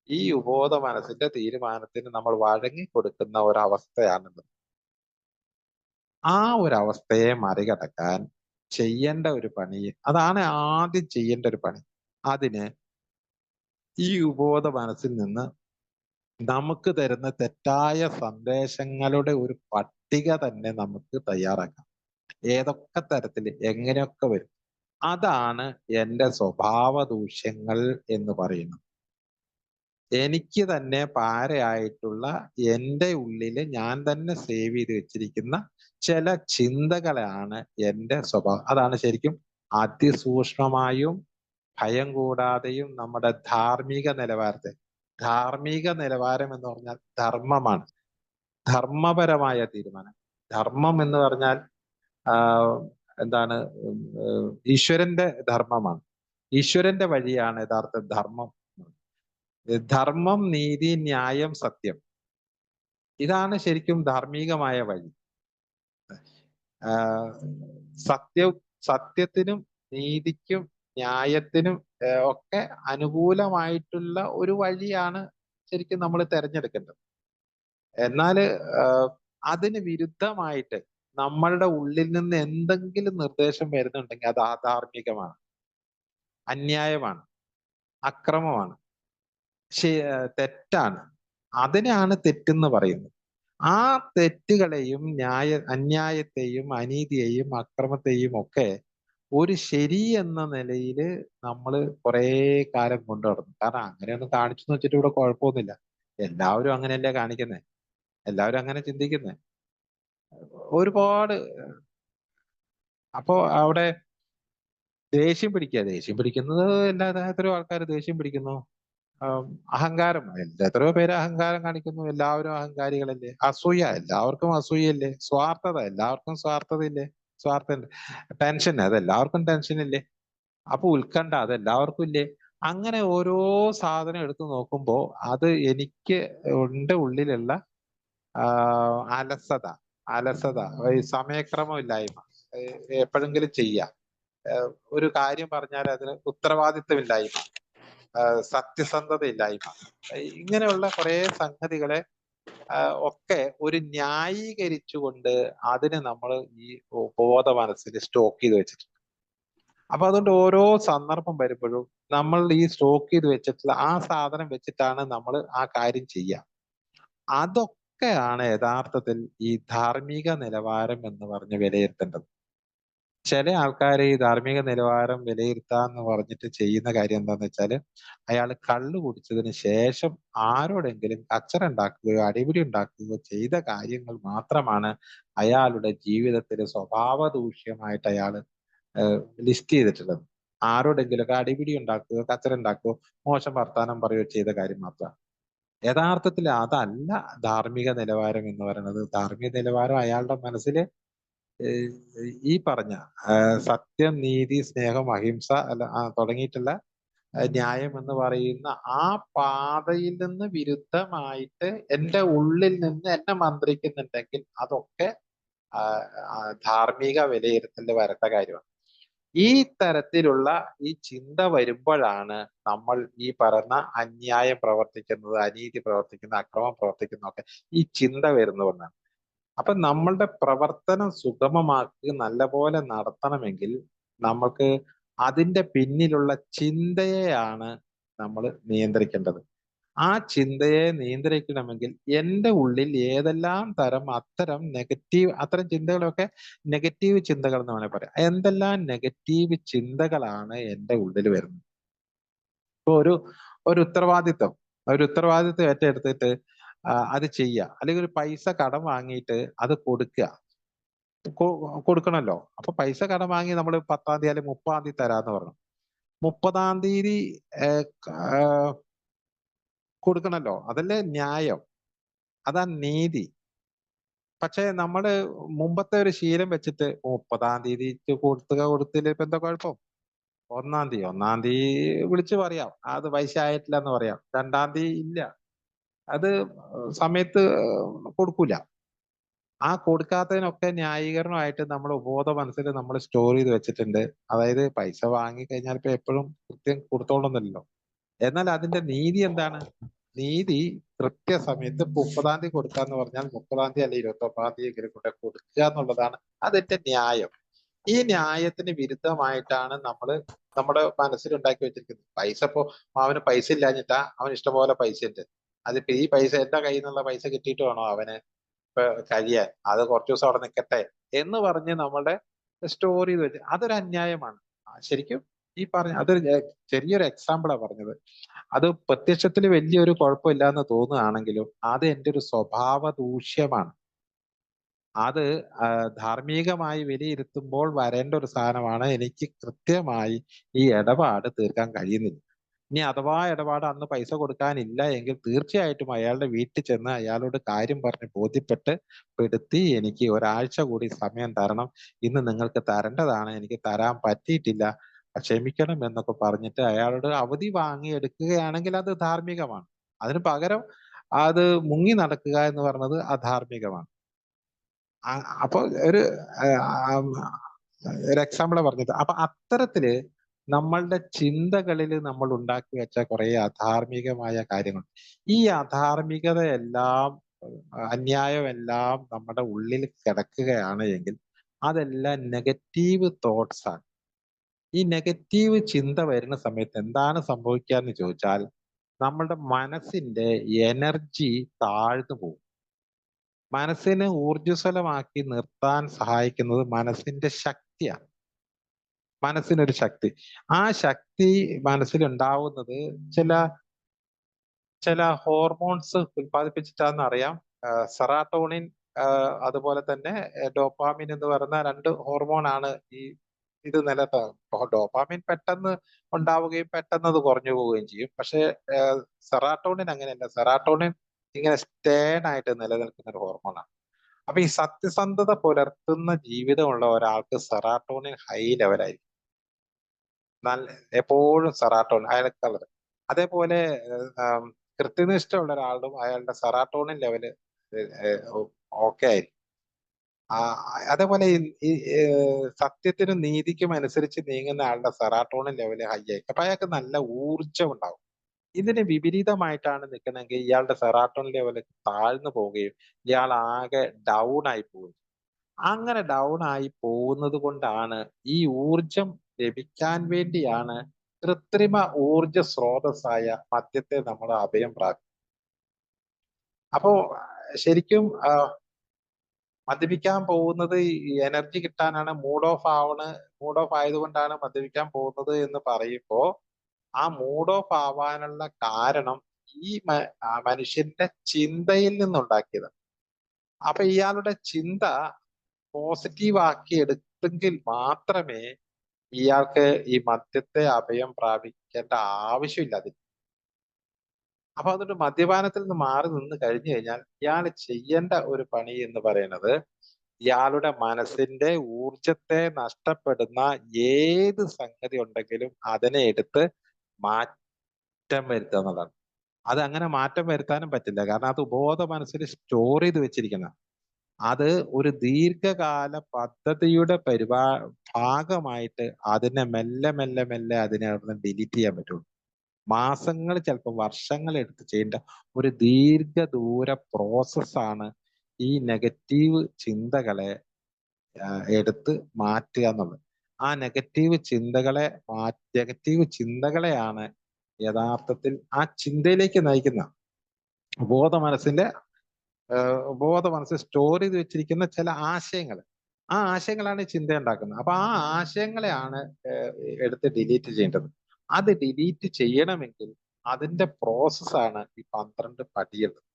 ഈ ഉബോധ മനസ്സിന്റെ തീരുമാനത്തിന് നമ്മൾ വഴങ്ങി കൊടുക്കുന്ന ഒരവസ്ഥയാണുള്ളത്. ആ ഒരവസ്ഥയെ മറികടക്കാൻ ചെയ്യേണ്ട ഒരു പണി, അതാണ് ആദ്യം ചെയ്യേണ്ട ഒരു പണി. അതിന് ഈ ഉബോധ മനസ്സിൽ നിന്ന് നമുക്ക് തരുന്ന തെറ്റായ സന്ദേശങ്ങളുടെ ഒരു പട്ടിക തന്നെ നമുക്ക് തയ്യാറാക്കാം. ഏതൊക്കെ തരത്തില് എങ്ങനെയൊക്കെ വരും. അതാണ് എന്റെ സ്വഭാവ ദൂഷ്യങ്ങൾ എന്ന് പറയുന്നത്. എനിക്ക് തന്നെ പാരയായിട്ടുള്ള എന്റെ ഉള്ളില് ഞാൻ തന്നെ സേവ് ചെയ്ത് വെച്ചിരിക്കുന്ന ചില ചിന്തകളാണ് എന്റെ സ്വഭാവം. അതാണ് ശരിക്കും അതിസൂക്ഷ്മമായും ഭയം കൂടാതെയും നമ്മുടെ ധാർമ്മിക നിലവാരം എന്ന് പറഞ്ഞാൽ ധർമ്മമാണ്. ധർമ്മപരമായ തീരുമാനം. ധർമ്മം എന്ന് പറഞ്ഞാൽ എന്താണ്, ഈശ്വരന്റെ ധർമ്മമാണ്. ഈശ്വരന്റെ വഴിയാണ് യഥാർത്ഥ ധർമ്മം. ധർമ്മം, നീതി, ന്യായം, സത്യം, ഇതാണ് ശരിക്കും ധാർമ്മികമായ വഴി. സത്യത്തിനും നീതിക്കും ന്യായത്തിനും ഒക്കെ അനുകൂലമായിട്ടുള്ള ഒരു വഴിയാണ് ശരിക്കും നമ്മൾ തിരഞ്ഞെടുക്കേണ്ടത്. എന്നാൽ അതിന് വിരുദ്ധമായിട്ട് നമ്മളുടെ ഉള്ളിൽ നിന്ന് എന്തെങ്കിലും നിർദ്ദേശം വരുന്നുണ്ടെങ്കിൽ അത് അധാർമികമാണ്, അന്യായമാണ്, അക്രമമാണ്, തെറ്റാണ്. അതിനെയാണ് തെറ്റെന്ന് പറയുന്നത്. ആ തെറ്റുകളെയും അന്യായത്തെയും അനീതിയെയും അക്രമത്തെയും ഒക്കെ ഒരു ശരി എന്ന നിലയിൽ നമ്മൾ കുറെ കാലം കൊണ്ടു നടന്നു. കാരണം അങ്ങനെയൊന്നും കാണിച്ചു വെച്ചിട്ട് ഇവിടെ കുഴപ്പമൊന്നുമില്ല. എല്ലാവരും അങ്ങനെയല്ലേ കാണിക്കുന്നേ, എല്ലാവരും അങ്ങനെ ചിന്തിക്കുന്നേ. ഒരുപാട് അപ്പോ അവിടെ ദേഷ്യം പിടിക്കുന്നത് എല്ലാത്തരം ആൾക്കാർ ദേഷ്യം പിടിക്കുന്നു. അഹങ്കാരം, എത്രയോ പേര് അഹങ്കാരം കാണിക്കുന്നു. എല്ലാവരും അഹങ്കാരികളല്ലേ. അസൂയ, എല്ലാവർക്കും അസൂയല്ലേ. സ്വാർത്ഥത, എല്ലാവർക്കും സ്വാർത്ഥതയില്ലേ. ടെൻഷൻ, അതെല്ലാവർക്കും ടെൻഷൻ ഇല്ലേ. അപ്പൊ ഉത്കണ്ഠ, അതെല്ലാവർക്കും ഇല്ലേ. അങ്ങനെ ഓരോ സാധനം എടുത്തു നോക്കുമ്പോ അത് എനിക്ക് എന്റെ ഉള്ളിലുള്ള അലസത, ഈ സമയക്രമം ഇല്ലായ്മ, എപ്പോഴെങ്കിലും ചെയ്യാം, ഒരു കാര്യം പറഞ്ഞാൽ അതിന് ഉത്തരവാദിത്വമില്ലായ്മ, സത്യസന്ധതയില്ലായ്മ, ഇങ്ങനെയുള്ള കുറെ സംഗതികളെ ഒക്കെ ഒരു ന്യായീകരിച്ചുകൊണ്ട് അതിന് നമ്മൾ ഈ ബോധ മനസ്സിൽ സ്റ്റോക്ക് ചെയ്ത് വെച്ചിട്ടുണ്ട്. അപ്പൊ അതുകൊണ്ട് ഓരോ സന്ദർഭം വരുമ്പോഴും നമ്മൾ ഈ സ്റ്റോക്ക് ചെയ്ത് വെച്ചിട്ടുള്ള ആ സാധനം വെച്ചിട്ടാണ് നമ്മൾ ആ കാര്യം ചെയ്യുക. അതൊക്കെയാണ് യഥാർത്ഥത്തിൽ ഈ ധാർമ്മിക നിലവാരം എന്ന് പറഞ്ഞ് വിലയിരുത്തേണ്ടത്. ചില ആൾക്കാർ ഈ ധാർമ്മിക നിലവാരം വിലയിരുത്താന്ന് പറഞ്ഞിട്ട് ചെയ്യുന്ന കാര്യം എന്താന്ന് വെച്ചാല് അയാൾ കള്ളു കുടിച്ചതിന് ശേഷം ആരോടെങ്കിലും കച്ചറ ഉണ്ടാക്കുകയോ അടിപിടി ഉണ്ടാക്കുകയോ ചെയ്ത കാര്യങ്ങൾ മാത്രമാണ് അയാളുടെ ജീവിതത്തിൽ സ്വഭാവ ദൂഷ്യമായിട്ട് അയാൾ ലിസ്റ്റ് ചെയ്തിട്ടുള്ളത്. ആരോടെങ്കിലൊക്കെ അടിപിടി ഉണ്ടാക്കുകയോ കച്ചറ ഉണ്ടാക്കുകയോ മോശം വർത്താനം പറയുകയോ ചെയ്ത കാര്യം മാത്രമാണ്. യഥാർത്ഥത്തിൽ അതല്ല ധാർമ്മിക നിലവാരം എന്ന് പറയുന്നത്. ധാർമ്മിക നിലവാരം അയാളുടെ മനസ്സിൽ ഏഹ് ഈ പറഞ്ഞ സത്യം, നീതി, സ്നേഹം, അഹിംസ അല്ല തുടങ്ങിയിട്ടുള്ള ന്യായം എന്ന് പറയുന്ന ആ പാതയിൽ നിന്ന് വിരുദ്ധമായിട്ട് എന്റെ ഉള്ളിൽ നിന്ന് എന്നെ മന്ത്രിക്കുന്നുണ്ടെങ്കിൽ അതൊക്കെ ആ, ധാർമ്മിക വിലയിരുത്തൽ വരേണ്ട കാര്യമാണ്. ഈ തരത്തിലുള്ള ഈ ചിന്ത വരുമ്പോഴാണ് നമ്മൾ ഈ പറയുന്ന അന്യായം പ്രവർത്തിക്കുന്നത്, അനീതി പ്രവർത്തിക്കുന്ന, അക്രമം പ്രവർത്തിക്കുന്നതൊക്കെ ഈ ചിന്ത വരുന്നതുകൊണ്ടാണ്. അപ്പൊ നമ്മളുടെ പ്രവർത്തനം സുഗമമാക്കി നല്ലപോലെ നടത്തണമെങ്കിൽ നമുക്ക് അതിന്റെ പിന്നിലുള്ള ചിന്തയെയാണ് നമ്മൾ നിയന്ത്രിക്കേണ്ടത്. ആ ചിന്തയെ നിയന്ത്രിക്കണമെങ്കിൽ എൻ്റെ ഉള്ളിൽ ഏതെല്ലാം തരം അത്തരം ചിന്തകളൊക്കെ നെഗറ്റീവ് ചിന്തകൾ എന്ന് വേണമെങ്കിൽ പറയാം. എന്തെല്ലാം നെഗറ്റീവ് ചിന്തകളാണ് എൻ്റെ ഉള്ളിൽ വരുന്നത്. ഇപ്പൊ ഒരു ഉത്തരവാദിത്വം ഏറ്റെടുത്തിട്ട് അത് ചെയ്യുക, അല്ലെങ്കിൽ ഒരു പൈസ കടം വാങ്ങിയിട്ട് അത് കൊടുക്കുക. കൊടുക്കണല്ലോ. അപ്പൊ പൈസ കടം വാങ്ങി നമ്മൾ 10-ാം തീയതി അല്ലെങ്കിൽ 30-ാം തീയതി തരാന്ന് പറഞ്ഞു. 30-ാം തീയതി കൊടുക്കണല്ലോ. അതല്ലേ ന്യായം, അതാ നീതി. പക്ഷെ നമ്മള് മുമ്പത്തെ ഒരു ശീലം വെച്ചിട്ട് 30-ാം തീയതി കൊടുത്തില്ല, ഇപ്പൊ എന്താ കുഴപ്പം? 1-ാം തീയതി വിളിച്ചു പറയാം അത് പൈസ ആയിട്ടില്ല എന്ന് പറയാം. 2-ാം തീയതി ഇല്ല, അത് സമയത്ത് കൊടുക്കൂല. ആ കൊടുക്കാത്തതിനൊക്കെ ന്യായീകരണമായിട്ട് നമ്മൾ ഉപബോധ മനസ്സിൽ നമ്മൾ സ്റ്റോർ ചെയ്ത് വെച്ചിട്ടുണ്ട്. അതായത് പൈസ വാങ്ങി കഴിഞ്ഞാൽ ഇപ്പൊ എപ്പോഴും കൃത്യം കൊടുത്തോളുന്നില്ലല്ലോ. എന്നാൽ അതിന്റെ നീതി എന്താണ്? നീതി കൃത്യസമയത്ത് 30-ാം തീയതി കൊടുക്കാന്ന് പറഞ്ഞാൽ 30-ാം തീയതി അല്ലെങ്കിൽ 29-ാം തീയതി എങ്കിലും കൊണ്ട് കൊടുക്കുക എന്നുള്ളതാണ് അതിന്റെ ന്യായം. ഈ ന്യായത്തിന് വിരുദ്ധമായിട്ടാണ് നമ്മുടെ മനസ്സിലുണ്ടാക്കി വെച്ചിരിക്കുന്നത്. പൈസ ഇപ്പോ അവന് പൈസ ഇല്ലാഞ്ഞിട്ടാ, അവന് ഇഷ്ടംപോലെ പൈസ ഉണ്ട്. അതിപ്പോ ഈ പൈസ എന്റെ കയ്യിൽ നിന്നുള്ള പൈസ കിട്ടിയിട്ട് വേണോ അവന് ഇപ്പൊ കഴിയാൻ? അത് കുറച്ചു ദിവസം അവിടെ നിൽക്കട്ടെ എന്ന് പറഞ്ഞ് നമ്മളുടെ സ്റ്റോർ ചെയ്ത് വെച്ച് അതൊരു അന്യായമാണ്. ശരിക്കും ഈ പറഞ്ഞ അതൊരു ചെറിയൊരു എക്സാമ്പിളാ പറഞ്ഞത്. അത് പ്രത്യക്ഷത്തിൽ വലിയൊരു കുഴപ്പമില്ല എന്ന് തോന്നുകയാണെങ്കിലും അത് എൻ്റെ ഒരു സ്വഭാവ ദൂഷ്യമാണ്. അത് ധാർമ്മികമായി വിലയിരുത്തുമ്പോൾ വരേണ്ട ഒരു സാധനമാണ്. എനിക്ക് കൃത്യമായി ഈ ഇടപാട് തീർക്കാൻ കഴിയുന്നില്ല. ഇനി അഥവാ ഇടപാട് അന്ന് പൈസ കൊടുക്കാനില്ല എങ്കിൽ തീർച്ചയായിട്ടും അയാളുടെ വീട്ടിൽ ചെന്ന് അയാളോട് കാര്യം പറഞ്ഞ് ബോധ്യപ്പെട്ട് പെടുത്തി എനിക്ക് ഒരാഴ്ച കൂടി സമയം തരണം, ഇന്ന് നിങ്ങൾക്ക് തരേണ്ടതാണ്, എനിക്ക് തരാൻ പറ്റിയിട്ടില്ല, ക്ഷമിക്കണം എന്നൊക്കെ പറഞ്ഞിട്ട് അയാളോട് അവധി വാങ്ങി എടുക്കുകയാണെങ്കിൽ അത് ധാർമ്മികമാണ്. അതിന് പകരം അത് മുങ്ങി നടക്കുക എന്ന് പറയുന്നത് അധാർമികമാണ്. അപ്പൊ ഒരു എക്സാമ്പിളാ പറഞ്ഞത്. അപ്പൊ അത്തരത്തില് നമ്മളുടെ ചിന്തകളിൽ നമ്മൾ ഉണ്ടാക്കി വെച്ച കുറെ അധാർമികമായ കാര്യങ്ങൾ, ഈ അധാർമികതയെല്ലാം അന്യായമെല്ലാം നമ്മുടെ ഉള്ളിൽ കിടക്കുകയാണ് എങ്കിൽ അതെല്ലാം നെഗറ്റീവ് തോട്ട്സ് ആണ്. ഈ നെഗറ്റീവ് ചിന്ത വരുന്ന സമയത്ത് എന്താണ് സംഭവിക്കുക എന്ന് ചോദിച്ചാൽ നമ്മളുടെ മനസ്സിന്റെ എനർജി താഴ്ന്നു പോകും. മനസ്സിനെ ഊർജ്ജസ്വലമാക്കി നിർത്താൻ സഹായിക്കുന്നത് മനസ്സിന്റെ ശക്തിയാണ്. മനസ്സിനൊരു ശക്തി. ആ ശക്തി മനസ്സിലുണ്ടാവുന്നത് ചില ചില ഹോർമോൺസ് ഉൽപ്പാദിപ്പിച്ചിട്ടാന്ന് അറിയാം. സെറാട്ടോണിൻ, അതുപോലെ തന്നെ ഡോപ്പാമിൻ എന്ന് പറയുന്ന 2 ഹോർമോൺ ആണ് ഈ ഇത് ഡോപ്പാമിൻ പെട്ടെന്ന് ഉണ്ടാവുകയും പെട്ടെന്ന് അത് കുറഞ്ഞു പോവുകയും ചെയ്യും. പക്ഷെ സെറാട്ടോണിൻ അങ്ങനെയല്ല. സെറാട്ടോണിൻ ഇങ്ങനെ സ്റ്റേൺ ആയിട്ട് നിലനിൽക്കുന്ന ഒരു ഹോർമോണാണ്. അപ്പൊ ഈ സത്യസന്ധത പുലർത്തുന്ന ജീവിതമുള്ള ഒരാൾക്ക് സെറാട്ടോണിൻ ഹൈ ലെവലായിരിക്കും. നല്ല എപ്പോഴും സെറാട്ടോണിൻ അയാൾക്ക്. അതേപോലെ കൃത്യനിഷ്ഠയുള്ള ഒരാളും അയാളുടെ സെറാട്ടോണിൻ ലെവല് ഓക്കെ ആയിരിക്കും. അതേപോലെ ഈ സത്യത്തിനും നീതിക്കും അനുസരിച്ച് നീങ്ങുന്ന ആളുടെ സെറാട്ടോണിൻ ലെവല് ഹൈ ആയിരിക്കും. അപ്പൊ അയാൾക്ക് നല്ല ഊർജം ഉണ്ടാവും. ഇതിന് വിപരീതമായിട്ടാണ് നിൽക്കണമെങ്കിൽ ഇയാളുടെ സെറാട്ടോണിൻ ലെവൽ താഴ്ന്നു പോവുകയും ഇയാൾ ആകെ ഡൗൺ ആയി പോകും. അങ്ങനെ ഡൗൺ ആയി പോകുന്നത് കൊണ്ടാണ് ഈ ഊർജം ലഭിക്കാൻ വേണ്ടിയാണ് കൃത്രിമ ഊർജ സ്രോതസ്സായ മദ്യത്തെ നമ്മൾ അഭയം പ്രാപിക്കും. അപ്പോ ശരിക്കും മദ്യപിക്കാൻ പോകുന്നത് ഈ എനർജി കിട്ടാനാണ്, മൂഡ് ഓഫ് ആയതുകൊണ്ടാണ് മദ്യപിക്കാൻ പോകുന്നത് എന്ന് പറയുമ്പോ ആ മൂഡ് ഓഫ് ആവാനുള്ള കാരണം ഈ മനുഷ്യന്റെ ചിന്തയിൽ നിന്നുണ്ടാക്കിയത്. അപ്പൊ ഇയാളുടെ ചിന്ത പോസിറ്റീവ് ആക്കി എടുത്തെങ്കിൽ മാത്രമേ ഇയാൾക്ക് ഈ മദ്യത്തെ അഭയം പ്രാപിക്കേണ്ട ആവശ്യമില്ല അതിന്. അപ്പൊ അതുകൊണ്ട് മദ്യപാനത്തിൽ നിന്ന് മാറി നിന്ന് കഴിഞ്ഞു കഴിഞ്ഞാൽ ഇയാൾ ചെയ്യേണ്ട ഒരു പണി എന്ന് പറയുന്നത് ഇയാളുടെ മനസ്സിന്റെ ഊർജത്തെ നഷ്ടപ്പെടുന്ന ഏത് സംഗതി ഉണ്ടെങ്കിലും അതിനെ എടുത്ത് മാറ്റം വരുത്തുക എന്നുള്ളതാണ്. അത് അങ്ങനെ മാറ്റം വരുത്താനും പറ്റില്ല, കാരണം അത് ഉപബോധ മനസ്സിൽ സ്റ്റോർ ചെയ്ത് വെച്ചിരിക്കുന്ന, അത് ഒരു ദീർഘകാല പദ്ധതിയുടെ ഭാഗമായിട്ട് അതിനെ മെല്ലെ മെല്ലെ മെല്ലെ അതിനെ ഡിലീറ്റ് ചെയ്യാൻ പറ്റുള്ളൂ. മാസങ്ങൾ, ചിലപ്പോൾ വർഷങ്ങൾ എടുത്ത് ചെയ്യേണ്ട ഒരു ദീർഘദൂര പ്രോസസ്സാണ് ഈ നെഗറ്റീവ് ചിന്തകളെ എടുത്ത് മാറ്റുക എന്നുള്ളത്. ആ നെഗറ്റീവ് ചിന്തകളെയാണ് യഥാർത്ഥത്തിൽ ആ ചിന്തയിലേക്ക് നയിക്കുന്ന ബോധ മനസ്സിൽ സ്റ്റോർ ചെയ്ത് വെച്ചിരിക്കുന്ന ചില ആശയങ്ങൾ. ആ ആശയങ്ങളാണ് ഈ ചിന്ത ഉണ്ടാക്കുന്നത്. അപ്പൊ ആ ആശയങ്ങളെയാണ് എടുത്ത് ഡിലീറ്റ് ചെയ്യേണ്ടത്. അത് ഡിലീറ്റ് ചെയ്യണമെങ്കിൽ അതിന്റെ പ്രോസസ്സാണ് ഈ 12 പടിയുള്ളത്.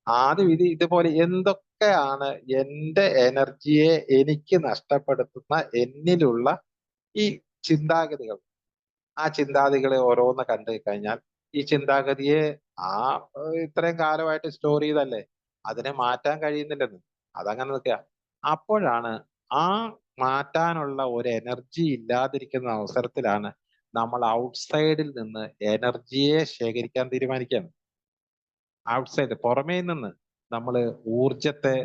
ആദ്യം ഇതുപോലെ എന്തൊക്കെയാണ് എന്റെ എനർജിയെ എനിക്ക് നഷ്ടപ്പെടുത്തുന്ന എന്നിലുള്ള ഈ ചിന്താഗതികൾ, ആ ചിന്താഗതികളെ ഓരോന്ന് കണ്ടു കഴിഞ്ഞാൽ ഈ ചിന്താഗതിയെ ഇത്രയും കാലമായിട്ട് സ്റ്റോർ ചെയ്തല്ലേ, അതിനെ മാറ്റാൻ കഴിയുന്നില്ലെന്ന്, അതങ്ങനെ നിൽക്കുക. അപ്പോഴാണ് ആ മാറ്റാനുള്ള ഒരു എനർജി ഇല്ലാതിരിക്കുന്ന അവസരത്തിലാണ് നമ്മൾ ഔട്ട്സൈഡിൽ നിന്ന് എനർജിയെ ശേഖരിക്കാൻ തീരുമാനിക്കുകയാണ്. ഔട്ട്സൈഡ്, പുറമേ നിന്ന് നമ്മൾ ഊർജത്തെ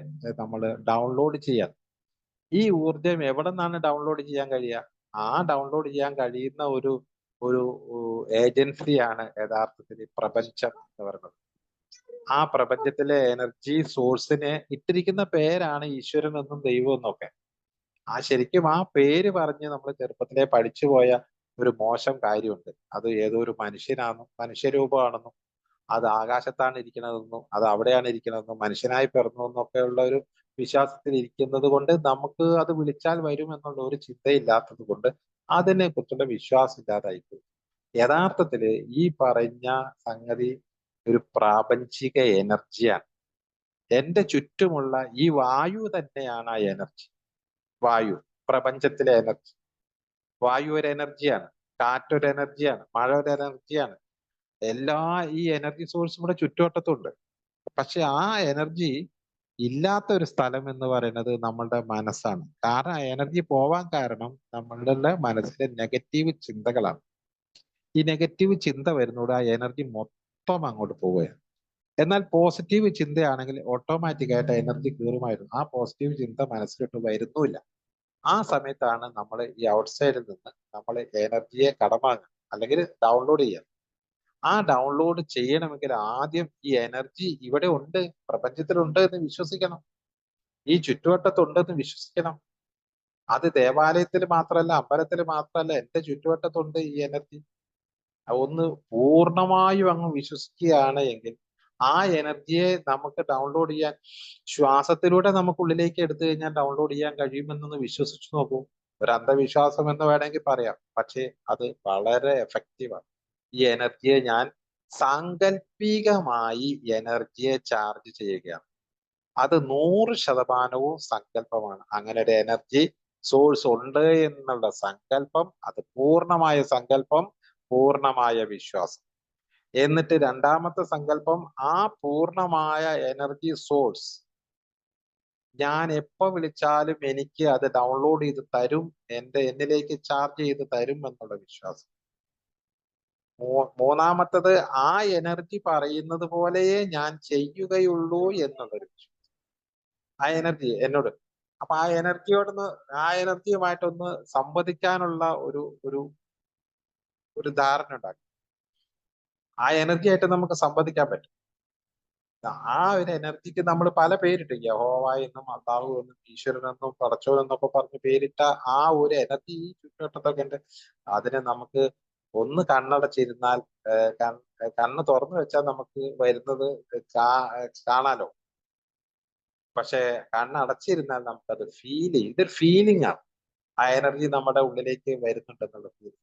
നമ്മൾ ഡൗൺലോഡ് ചെയ്യാൻ. ഈ ഊർജം എവിടെ നിന്നാണ് ഡൗൺലോഡ് ചെയ്യാൻ കഴിയുക? ആ ഡൗൺലോഡ് ചെയ്യാൻ കഴിയുന്ന ഒരു ഒരു ഏജൻസിയാണ് യഥാർത്ഥത്തിൽ പ്രപഞ്ചം എന്ന് പറയുന്നത്. ആ പ്രപഞ്ചത്തിലെ എനർജി സോഴ്സിനെ ഇട്ടിരിക്കുന്ന പേരാണ് ഈശ്വരൻ എന്നും ദൈവം എന്നൊക്കെ. ശരിക്കും ആ പേര് പറഞ്ഞ് നമ്മൾ ചെറുപ്പത്തിലെ പഠിച്ചു പോയ ഒരു മോശം കാര്യമുണ്ട്. അത് ഏതോ ഒരു മനുഷ്യരൂപമാണെന്നും അത് ആകാശത്താണ് ഇരിക്കണതെന്നും അത് അവിടെയാണ് ഇരിക്കണതെന്നും മനുഷ്യനായി പിറന്നു എന്നൊക്കെ ഉള്ള ഒരു വിശ്വാസത്തിൽ ഇരിക്കുന്നത് കൊണ്ട് നമുക്ക് അത് വിളിച്ചാൽ വരും എന്നുള്ള ഒരു ചിന്തയില്ലാത്തത് കൊണ്ട് അതിനെ കുറിച്ചുള്ള വിശ്വാസം ഇല്ലാതായിപ്പോയി. യഥാർത്ഥത്തില് ഈ പറഞ്ഞ സംഗതി ഒരു പ്രാപഞ്ചിക എനർജിയാണ്. എന്റെ ചുറ്റുമുള്ള ഈ വായു തന്നെയാണ് ആ എനർജി. വായു പ്രപഞ്ചത്തിലെ എനർജി. വായു ഒരു എനർജിയാണ്, കാറ്റൊരു എനർജിയാണ്, മഴ ഒരു എനർജിയാണ്. ഈ എനർജി സോഴ്സും കൂടെ ചുറ്റുവട്ടത്തുണ്ട്. പക്ഷെ ആ എനർജി ഇല്ലാത്ത ഒരു സ്ഥലം എന്ന് പറയുന്നത് നമ്മളുടെ മനസ്സാണ്. കാരണം ആ എനർജി പോവാൻ കാരണം നമ്മളുടെ മനസ്സിലെ നെഗറ്റീവ് ചിന്തകളാണ്. ഈ നെഗറ്റീവ് ചിന്ത വരുന്നതോടെ ആ എനർജി മൊത്തം അങ്ങോട്ട് പോവുകയാണ്. എന്നാൽ പോസിറ്റീവ് ചിന്തയാണെങ്കിൽ ഓട്ടോമാറ്റിക്കായിട്ട് എനർജി കയറുമായിരുന്നു. ആ പോസിറ്റീവ് ചിന്ത മനസ്സിലോട്ട് വരുന്നുമില്ല. ആ സമയത്താണ് നമ്മൾ ഈ ഔട്ട്സൈഡിൽ നിന്ന് നമ്മൾ എനർജിയെ കടമാകുക അല്ലെങ്കിൽ ഡൗൺലോഡ് ചെയ്യുക. ആ ഡൗൺലോഡ് ചെയ്യണമെങ്കിൽ ആദ്യം ഈ എനർജി ഇവിടെ ഉണ്ട്, പ്രപഞ്ചത്തിലുണ്ട് എന്ന് വിശ്വസിക്കണം. ഈ ചുറ്റുവട്ടത്തുണ്ടെന്ന് വിശ്വസിക്കണം. അത് ദേവാലയത്തിൽ മാത്രമല്ല, അമ്പലത്തിൽ മാത്രമല്ല, എന്റെ ചുറ്റുവട്ടത്തുണ്ട് ഈ എനർജി. ഒന്ന് പൂർണ്ണമായും അങ്ങ് വിശ്വസിക്കുകയാണ് എങ്കിൽ ആ എനർജിയെ നമുക്ക് ഡൗൺലോഡ് ചെയ്യാൻ ശ്വാസത്തിലൂടെ നമുക്ക് ഉള്ളിലേക്ക് എടുത്തു കഴിഞ്ഞാൽ ഡൗൺലോഡ് ചെയ്യാൻ കഴിയുമെന്നൊന്ന് വിശ്വസിച്ചു നോക്കൂ. ഒരു അന്ധവിശ്വാസം എന്ന് വേണമെങ്കിൽ പറയാം, പക്ഷേ അത് വളരെ എഫക്റ്റീവാണ്. ഈ എനർജിയെ ഞാൻ സാങ്കല്പികമായി എനർജിയെ ചാർജ് ചെയ്യുകയാണ്. അത് 100% സങ്കല്പമാണ്. അങ്ങനെ ഒരു എനർജി സോഴ്സ് ഉണ്ട് എന്നുള്ള സങ്കല്പം, അത് പൂർണ്ണമായ സങ്കല്പം, പൂർണ്ണമായ വിശ്വാസം. എന്നിട്ട് രണ്ടാമത്തെ സങ്കല്പം, ആ പൂർണ്ണമായ എനർജി സോഴ്സ് ഞാൻ എപ്പോ വിളിച്ചാലും എനിക്ക് അത് ഡൗൺലോഡ് ചെയ്ത് തരും, എന്നിലേക്ക് ചാർജ് ചെയ്ത് തരും എന്നുള്ള വിശ്വാസം. മൂന്നാമത്തത്, ആ എനർജി പറയുന്നത് പോലെയേ ഞാൻ ചെയ്യുകയുള്ളൂ എന്നുള്ളൊരു വിശ്വാസം. ആ എനർജി എന്നോട്, അപ്പൊ ആ എനർജിയുമായിട്ടൊന്ന് സംവദിക്കാനുള്ള ഒരു ഒരു ഒരു ധാരണ ഉണ്ടാക്കും. ആ എനർജി ആയിട്ട് നമുക്ക് സംവദിക്കാൻ പറ്റും. ആ ഒരു എനർജിക്ക് നമ്മൾ പല പേരിട്ട്, യഹോവ എന്നും അള്ളാഹു എന്നും ഈശ്വരൻ എന്നും പടച്ചോൻ എന്നൊക്കെ പറഞ്ഞ് പേരിട്ട ആ ഒരു എനർജി ഈ ചുറ്റുവട്ടത്തൊക്കെ ഉണ്ട്. അതിനെ നമുക്ക് ഒന്ന് കണ്ണടച്ചിരുന്നാൽ, കണ്ണ് തുറന്നു വെച്ചാൽ നമുക്ക് വരുന്നത് കാണാലോ. പക്ഷെ കണ്ണടച്ചിരുന്നാൽ നമുക്കത് ഫീൽ ചെയ്യും. ഇതൊരു ഫീലിംഗ് ആണ്. ആ എനർജി നമ്മുടെ ഉള്ളിലേക്ക് വരുന്നുണ്ടെന്നുള്ള ഫീൽ.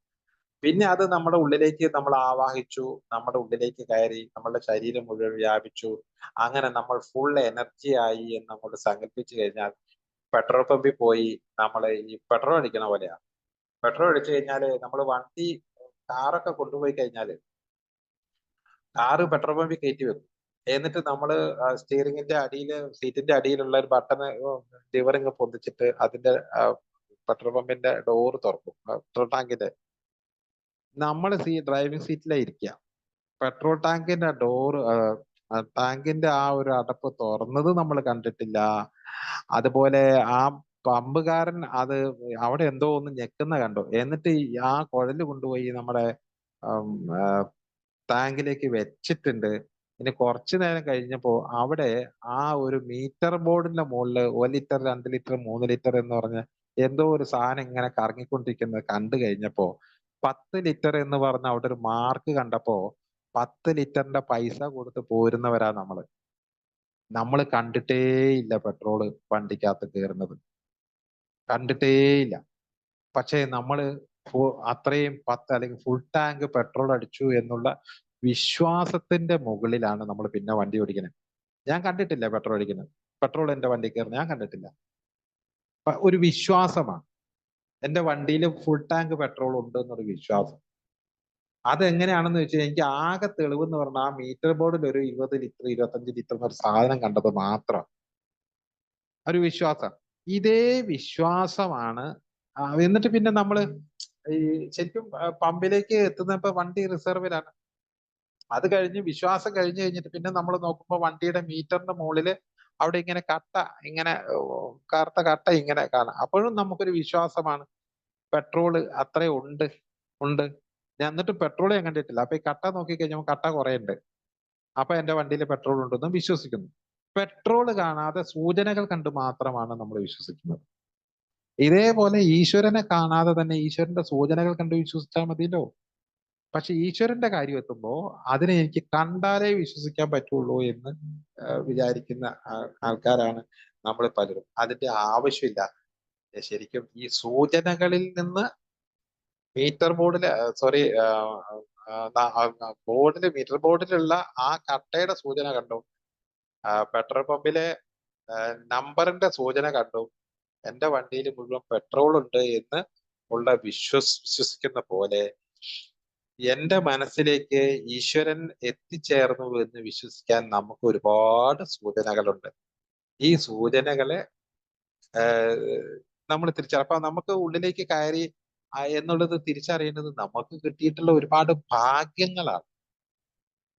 പിന്നെ അത് നമ്മുടെ ഉള്ളിലേക്ക് നമ്മൾ ആവാഹിച്ചു, നമ്മുടെ ഉള്ളിലേക്ക് കയറി, നമ്മുടെ ശരീരം മുഴുവൻ വ്യാപിച്ചു. അങ്ങനെ നമ്മൾ ഫുൾ എനർജി ആയി എന്ന് അങ്ങോട്ട് സങ്കല്പിച്ചു കഴിഞ്ഞാൽ പെട്രോൾ പമ്പിൽ പോയി നമ്മൾ ഈ പെട്രോൾ അടിക്കണ പോലെയാണ്. പെട്രോൾ അടിച്ചു കഴിഞ്ഞാല് നമ്മൾ വണ്ടി കാറൊക്കെ കൊണ്ടുപോയി കഴിഞ്ഞാല് കാറ് പെട്രോൾ പമ്പിൽ കയറ്റി വെക്കും. എന്നിട്ട് നമ്മള് സ്റ്റിയറിംഗിന്റെ അടിയില് സീറ്റിന്റെ അടിയിലുള്ള ഒരു ബട്ടൺ ലിവറിങ് പൊന്തിച്ചിട്ട് അതിന്റെ പെട്രോൾ പമ്പിന്റെ ഡോറ് തുറക്കും. പെട്രോൾ ടാങ്കിന്റെ നമ്മൾ ഡ്രൈവിംഗ് സീറ്റിലാണ് ഇരിക്കുക. പെട്രോൾ ടാങ്കിന്റെ ഡോറ് ടാങ്കിന്റെ ആ ഒരു അടപ്പ് തുറന്നത് നമ്മൾ കണ്ടിട്ടില്ല. അതുപോലെ ആ പമ്പുകാരൻ അത് അവിടെ എന്തോ ഒന്ന് ഞെക്കുന്ന കണ്ടു. എന്നിട്ട് ആ കുഴല് കൊണ്ടുപോയി നമ്മുടെ ടാങ്കിലേക്ക് വെച്ചിട്ടുണ്ട്. ഇനി കുറച്ചു നേരം കഴിഞ്ഞപ്പോ അവിടെ ആ ഒരു മീറ്റർ ബോർഡിന്റെ മുകളില് 1 ലിറ്റർ 2 ലിറ്റർ 3 ലിറ്റർ എന്ന് പറഞ്ഞ എന്തോ ഒരു സാധനം ഇങ്ങനെ കറങ്ങിക്കൊണ്ടിരിക്കുന്നത് കണ്ടു കഴിഞ്ഞപ്പോ 10 ലിറ്റർ എന്ന് പറഞ്ഞ അവിടെ ഒരു മാർക്ക് കണ്ടപ്പോ 10 ലിറ്ററിന്റെ പൈസ കൊടുത്ത് പോരുന്നവരാ നമ്മള്. നമ്മൾ കണ്ടിട്ടേ ഇല്ല പെട്രോള് വണ്ടിക്കകത്ത് കയറുന്നത്, കണ്ടിട്ടേ ഇല്ല. പക്ഷേ നമ്മള് അത്രയും 10 അല്ലെങ്കിൽ ഫുൾ ടാങ്ക് പെട്രോൾ അടിച്ചു എന്നുള്ള വിശ്വാസത്തിന്റെ മുകളിലാണ് നമ്മൾ പിന്നെ വണ്ടി ഓടിക്കുന്നത്. ഞാൻ കണ്ടിട്ടില്ല പെട്രോൾ അടിക്കുന്നത്, പെട്രോൾ എന്റെ വണ്ടി കയറുന്നത് ഞാൻ കണ്ടിട്ടില്ല. ഒരു വിശ്വാസമാണ്. എന്റെ വണ്ടിയിൽ ഫുൾ ടാങ്ക് പെട്രോൾ ഉണ്ട് എന്നൊരു വിശ്വാസം. അതെങ്ങനെയാണെന്ന് വെച്ചാൽ എനിക്ക് ആകെ തെളിവ് എന്ന് പറഞ്ഞാൽ ആ മീറ്റർ ബോർഡിൽ ഒരു 20 ലിറ്റർ 25 ലിറ്റർ എന്നൊരു സാധനം കണ്ടത് മാത്രം ഒരു വിശ്വാസം. ഇതേ വിശ്വാസമാണ്. എന്നിട്ട് പിന്നെ നമ്മള് ഈ ശരിക്കും പമ്പിലേക്ക് എത്തുന്നപ്പോ വണ്ടി റിസർവിലാണ്. അത് കഴിഞ്ഞ് വിശ്വാസം കഴിഞ്ഞു കഴിഞ്ഞിട്ട് പിന്നെ നമ്മൾ നോക്കുമ്പോൾ വണ്ടിയുടെ മീറ്ററിന്റെ മുകളില് അവിടെ ഇങ്ങനെ കട്ട ഇങ്ങനെ കറുത്ത കട്ട ഇങ്ങനെ കാണാം. അപ്പോഴും നമുക്കൊരു വിശ്വാസമാണ് പെട്രോള് അത്ര ഉണ്ട് ഉണ്ട്. ഞാൻ എന്നിട്ട് പെട്രോൾ ഞാൻ കണ്ടിട്ടില്ല. അപ്പൊ ഈ കട്ട നോക്കി കഴിഞ്ഞപ്പോൾ കട്ട കുറെ ഉണ്ട്. അപ്പൊ എന്റെ വണ്ടിയിൽ പെട്രോൾ ഉണ്ടെന്ന് വിശ്വസിക്കുന്നു. പെട്രോൾ കാണാതെ സൂചനകൾ കണ്ട് മാത്രമാണ് നമ്മൾ വിശ്വസിക്കുന്നത്. ഇതേപോലെ ഈശ്വരനെ കാണാതെ തന്നെ ഈശ്വരന്റെ സൂചനകൾ കണ്ട് വിശ്വസിച്ചാൽ മതിയല്ലോ. പക്ഷെ ഈശ്വരന്റെ കാര്യം എത്തുമ്പോ അതിനെ എനിക്ക് കണ്ടാലേ വിശ്വസിക്കാൻ പറ്റുള്ളൂ എന്ന് വിചാരിക്കുന്ന ആൾക്കാരാണ് നമ്മൾ പലരും. അതിന്റെ ആവശ്യമില്ല. ശരിക്കും ഈ സൂചനകളിൽ നിന്ന് മീറ്റർ ബോർഡില് മീറ്റർ ബോർഡിലുള്ള ആ കട്ടയുടെ സൂചന കണ്ടു, പെട്രോൾ പമ്പിലെ നമ്പറിന്റെ സൂചന കണ്ടു, എന്റെ വണ്ടിയിൽ മുഴുവൻ പെട്രോൾ ഉണ്ട് എന്ന് ഉള്ള വിശ്വസിക്കുന്ന പോലെ എന്റെ മനസ്സിലേക്ക് ഈശ്വരൻ എത്തിച്ചേർന്നു എന്ന് വിശ്വസിക്കാൻ നമുക്ക് ഒരുപാട് സൂചനകളുണ്ട്. ഈ സൂചനകളെ നമ്മൾ അപ്പൊ നമുക്ക് ഉള്ളിലേക്ക് കയറി എന്നുള്ളത് തിരിച്ചറിയേണ്ടത് നമുക്ക് കിട്ടിയിട്ടുള്ള ഒരുപാട് ഭാഗ്യങ്ങളാണ്.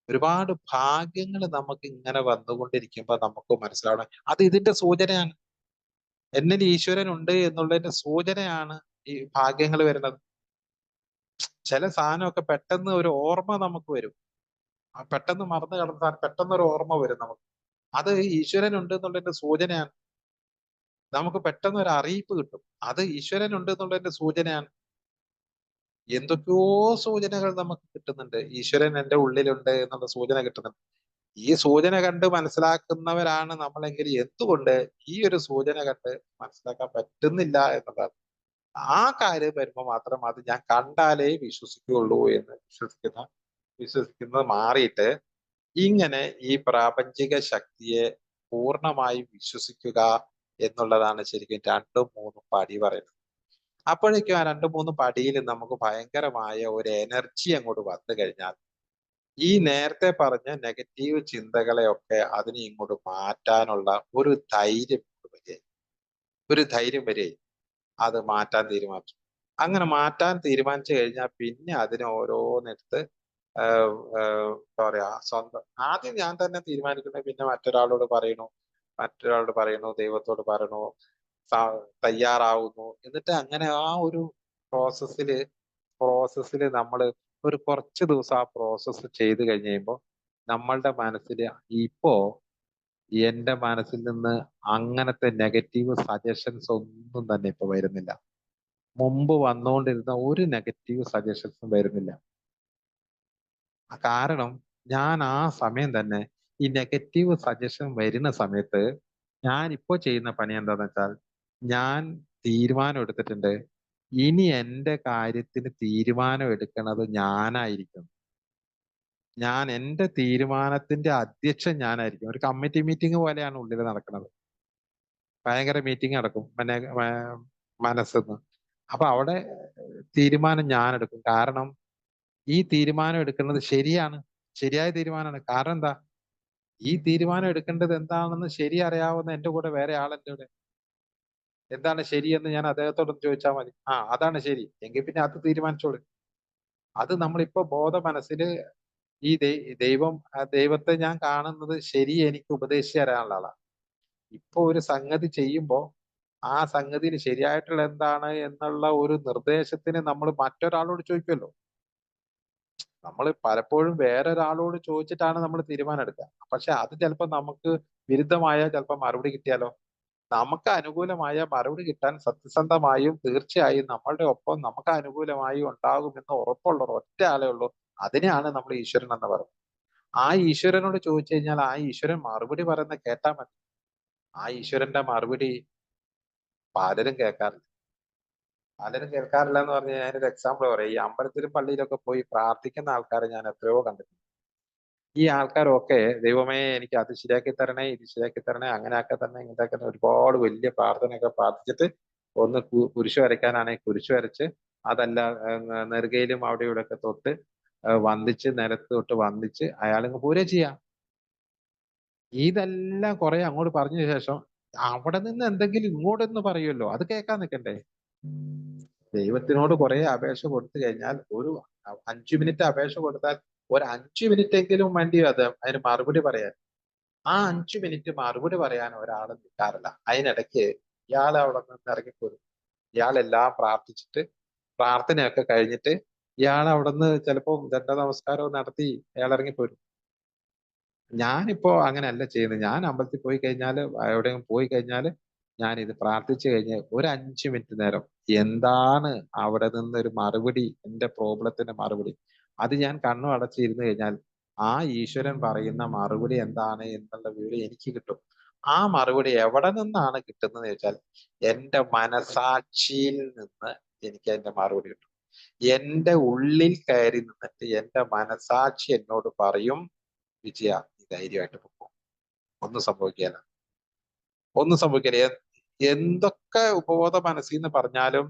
ഒരുപാട് ഭാഗ്യങ്ങൾ നമുക്ക് ഇങ്ങനെ വന്നുകൊണ്ടിരിക്കുമ്പോ നമുക്ക് മനസ്സിലാവണം അത് ഇതിന്റെ സൂചനയാണ്. എന്നിൽ ഈശ്വരൻ ഉണ്ട് എന്നുള്ളതിന്റെ സൂചനയാണ് ഈ ഭാഗ്യങ്ങൾ വരുന്നത്. ചില സാധനമൊക്കെ പെട്ടെന്ന് ഒരു ഓർമ്മ നമുക്ക് വരും. പെട്ടെന്ന് മറന്നു കിടന്നാൽ പെട്ടെന്ന് ഒരു ഓർമ്മ വരും നമുക്ക്. അത് ഈശ്വരൻ ഉണ്ട് എന്നുള്ളതിന്റെ സൂചനയാണ്. നമുക്ക് പെട്ടെന്ന് ഒരു അറിയിപ്പ് കിട്ടും, അത് ഈശ്വരൻ ഉണ്ട് എന്നുള്ളതിന്റെ സൂചനയാണ്. എന്തൊക്കെയോ സൂചനകൾ നമുക്ക് കിട്ടുന്നുണ്ട്. ഈശ്വരൻ എന്റെ ഉള്ളിലുണ്ട് എന്നുള്ള സൂചന കിട്ടുന്നുണ്ട്. ഈ സൂചന കണ്ട് മനസ്സിലാക്കുന്നവരാണ് നമ്മളെങ്കിൽ എന്തുകൊണ്ട് ഈ ഒരു സൂചന കണ്ട് മനസ്സിലാക്കാൻ പറ്റുന്നില്ല എന്നതാണ്. ആ കാര്യം വരുമ്പോ മാത്രം അത് ഞാൻ കണ്ടാലേ വിശ്വസിക്കുകയുള്ളൂ എന്ന് വിശ്വസിക്കുന്നത് മാറിയിട്ട് ഇങ്ങനെ ഈ പ്രാപഞ്ചിക ശക്തിയെ പൂർണ്ണമായി വിശ്വസിക്കുക എന്നുള്ളതാണ് ശരിക്കും 2-3 പടി പറയുന്നത്. അപ്പോഴേക്കും ആ 2-3 പടിയിൽ നമുക്ക് ഭയങ്കരമായ ഒരു എനർജി അങ്ങോട്ട് വന്നു കഴിഞ്ഞാൽ ഈ നേരത്തെ പറഞ്ഞ നെഗറ്റീവ് ചിന്തകളെയൊക്കെ അതിനെ ഇങ്ങോട്ട് മാറ്റാനുള്ള ഒരു ധൈര്യം വരെ അത് മാറ്റാൻ തീരുമാനിച്ചു. അങ്ങനെ മാറ്റാൻ തീരുമാനിച്ചു കഴിഞ്ഞാൽ പിന്നെ അതിനെ ഓരോന്നെടുത്ത് എന്താ പറയാ സ്വന്തം ആദ്യം ഞാൻ തന്നെ തീരുമാനിക്കുന്നത്, പിന്നെ മറ്റൊരാളോട് പറയുന്നു, ദൈവത്തോട് പറയണു, തയ്യാറാവുന്നു. എന്നിട്ട് അങ്ങനെ ആ ഒരു പ്രോസസ്സില് നമ്മൾ ഒരു കുറച്ച് ദിവസം ആ പ്രോസസ്സ് ചെയ്ത് കഴിഞ്ഞ് കഴിയുമ്പോൾ നമ്മളുടെ മനസ്സിൽ ഇപ്പോ എന്റെ മനസ്സിൽ നിന്ന് അങ്ങനത്തെ നെഗറ്റീവ് സജഷൻസ് ഒന്നും തന്നെ ഇപ്പൊ വരുന്നില്ല. മുമ്പ് വന്നുകൊണ്ടിരുന്ന ഒരു നെഗറ്റീവ് സജഷൻസും വരുന്നില്ല. കാരണം ഞാൻ ആ സമയം തന്നെ ഈ നെഗറ്റീവ് സജഷൻ വരുന്ന സമയത്ത് ഞാനിപ്പോ ചെയ്യുന്ന പണി എന്താന്ന് വെച്ചാൽ, ഞാൻ തീരുമാനം എടുത്തിട്ടുണ്ട്. ഇനി എന്റെ കാര്യത്തിന് തീരുമാനം എടുക്കുന്നത് ഞാനായിരിക്കും. ഞാൻ എന്റെ തീരുമാനത്തിന്റെ അധ്യക്ഷൻ ഞാനായിരിക്കും. ഒരു കമ്മിറ്റി മീറ്റിംഗ് പോലെയാണ് ഉള്ളിൽ നടക്കുന്നത്. ഭയങ്കര മീറ്റിംഗ് നടക്കും മനസ്സെന്ന്. അപ്പൊ അവിടെ തീരുമാനം ഞാൻ എടുക്കും. കാരണം ഈ തീരുമാനം എടുക്കുന്നത് ശരിയാണ്. ശരിയായ തീരുമാനമാണ്. കാരണം എന്താ? ഈ തീരുമാനം എടുക്കേണ്ടത് എന്താണെന്ന് ശരി അറിയാവുന്ന എന്റെ കൂടെ വേറെ ആളെന്റെ കൂടെ. എന്താണ് ശരിയെന്ന് ഞാൻ അദ്ദേഹത്തോടൊന്ന് ചോദിച്ചാൽ മതി. ആ അതാണ് ശരി. എങ്കിൽ പിന്നെ അത് തീരുമാനിച്ചോളൂ. അത് നമ്മളിപ്പോ ബോധ മനസ്സില് ഈ ദൈവത്തെ ഞാൻ കാണുന്നത് ശരി എനിക്ക് ഉപദേശിച്ചു തരാനുള്ള ആളാണ്. ഇപ്പൊ ഒരു സംഗതി ചെയ്യുമ്പോ ആ സംഗതിയിൽ ശരിയായിട്ടുള്ള എന്താണ് എന്നുള്ള ഒരു നിർദ്ദേശത്തിന് നമ്മൾ മറ്റൊരാളോട് ചോദിക്കുമല്ലോ. നമ്മൾ പലപ്പോഴും വേറൊരാളോട് ചോദിച്ചിട്ടാണ് നമ്മൾ തീരുമാനം എടുക്കുക. പക്ഷെ അത് ചിലപ്പോൾ നമുക്ക് വിരുദ്ധമായ ചിലപ്പോൾ മറുപടി കിട്ടിയാലോ. നമുക്ക് അനുകൂലമായ മറുപടി കിട്ടാൻ സത്യസന്ധമായും തീർച്ചയായും നമ്മളുടെ ഒപ്പം നമുക്ക് അനുകൂലമായി ഉണ്ടാകുമെന്ന് ഉറപ്പുള്ള ഒറ്റ ആളേ ഉള്ളൂ. അതിനെയാണ് നമ്മൾ ഈശ്വരൻ എന്ന് പറയുന്നത്. ആ ഈശ്വരനോട് ചോദിച്ചു കഴിഞ്ഞാൽ ആ ഈശ്വരൻ മറുപടി പറയുന്ന കേട്ടാൽ മതി. ആ ഈശ്വരന്റെ മറുപടി പലരും കേൾക്കാറില്ല. പലരും കേൾക്കാറില്ല എന്ന് പറഞ്ഞാൽ ഞാനൊരു എക്സാമ്പിൾ പറയാം. ഈ അമ്പലത്തിലും പള്ളിയിലൊക്കെ പോയി പ്രാർത്ഥിക്കുന്ന ആൾക്കാരെ ഞാൻ എത്രയോ കണ്ടിട്ടുണ്ട്. ഈ ആൾക്കാരൊക്കെ ദൈവമേ എനിക്ക് അത് ശരിയാക്കി തരണേ, ഇത് ശരിയാക്കി തരണേ, അങ്ങനെ ആക്കി തരണേ, ഇങ്ങനെ ആക്കി തരണേ, ഒരുപാട് വലിയ പ്രാർത്ഥനയൊക്കെ പ്രാർത്ഥിച്ചിട്ട് ഒന്ന് കുരിശ് വരയ്ക്കാനാണെങ്കിൽ കുരിശ് വരച്ച്, അതല്ല നെറുകയിലും അവിടെ ഇവിടെ ഒക്കെ തൊട്ട് വന്ദിച്ച്, നിലത്ത് തൊട്ട് വന്ദിച്ച് അയാളിങ്ങ് പോരെ ചെയ്യാം. ഇതെല്ലാം കുറെ അങ്ങോട്ട് പറഞ്ഞ ശേഷം അവിടെ നിന്ന് എന്തെങ്കിലും ഇങ്ങോട്ടൊന്ന് പറയുമല്ലോ, അത് കേൾക്കാൻ നിൽക്കണ്ടേ. ദൈവത്തിനോട് കുറെ അപേക്ഷ കൊടുത്തു കഴിഞ്ഞാൽ ഒരു 5 മിനിറ്റ് അപേക്ഷ കൊടുത്താൽ ഒരു 5 മിനിറ്റെങ്കിലും വേണ്ടി അതിന് മറുപടി പറയാൻ. ആ 5 മിനിറ്റ് മറുപടി പറയാൻ ഒരാൾ നിൽക്കാറില്ല. അതിനിടയ്ക്ക് ഇയാൾ അവിടെ നിന്ന് ഇറങ്ങിപ്പോരും. ഇയാളെല്ലാം പ്രാർത്ഥിച്ചിട്ട് പ്രാർത്ഥനയൊക്കെ കഴിഞ്ഞിട്ട് ഇയാൾ അവിടെ നിന്ന് ചിലപ്പോ ദണ്ഡ നമസ്കാരവും നടത്തി അയാൾ ഇറങ്ങിപ്പോരും. ഞാനിപ്പോ അങ്ങനെയല്ല ചെയ്യുന്നത്. ഞാൻ അമ്പലത്തിൽ പോയി കഴിഞ്ഞാൽ എവിടെയെങ്കിലും പോയി കഴിഞ്ഞാൽ ഞാൻ ഇത് പ്രാർത്ഥിച്ചു കഴിഞ്ഞ് ഒരു 5 മിനിറ്റ് നേരം എന്താണ് അവിടെ നിന്നൊരു മറുപടി, എന്റെ പ്രോബ്ലത്തിന്റെ മറുപടി, അത് ഞാൻ കണ്ണു അടച്ചിരുന്നു കഴിഞ്ഞാൽ ആ ഈശ്വരൻ പറയുന്ന മറുപടി എന്താണ് എന്നുള്ള വിവരം എനിക്ക് കിട്ടും. ആ മറുപടി എവിടെ നിന്നാണ് കിട്ടുന്നത് വെച്ചാൽ എന്റെ മനസാക്ഷിയിൽ നിന്ന് എനിക്ക് അതിന്റെ മറുപടി കിട്ടും. എന്റെ ഉള്ളിൽ കയറി നിന്നിട്ട് എന്റെ മനസാക്ഷി എന്നോട് പറയും, വിജയ നീ ധൈര്യമായിട്ട് പോകും, ഒന്നും സംഭവിക്കില്ല, ഒന്നും സംഭവിക്കില്ല. എന്തൊക്കെ ഉപബോധ മനസ്സിൽ നിന്ന് പറഞ്ഞാലും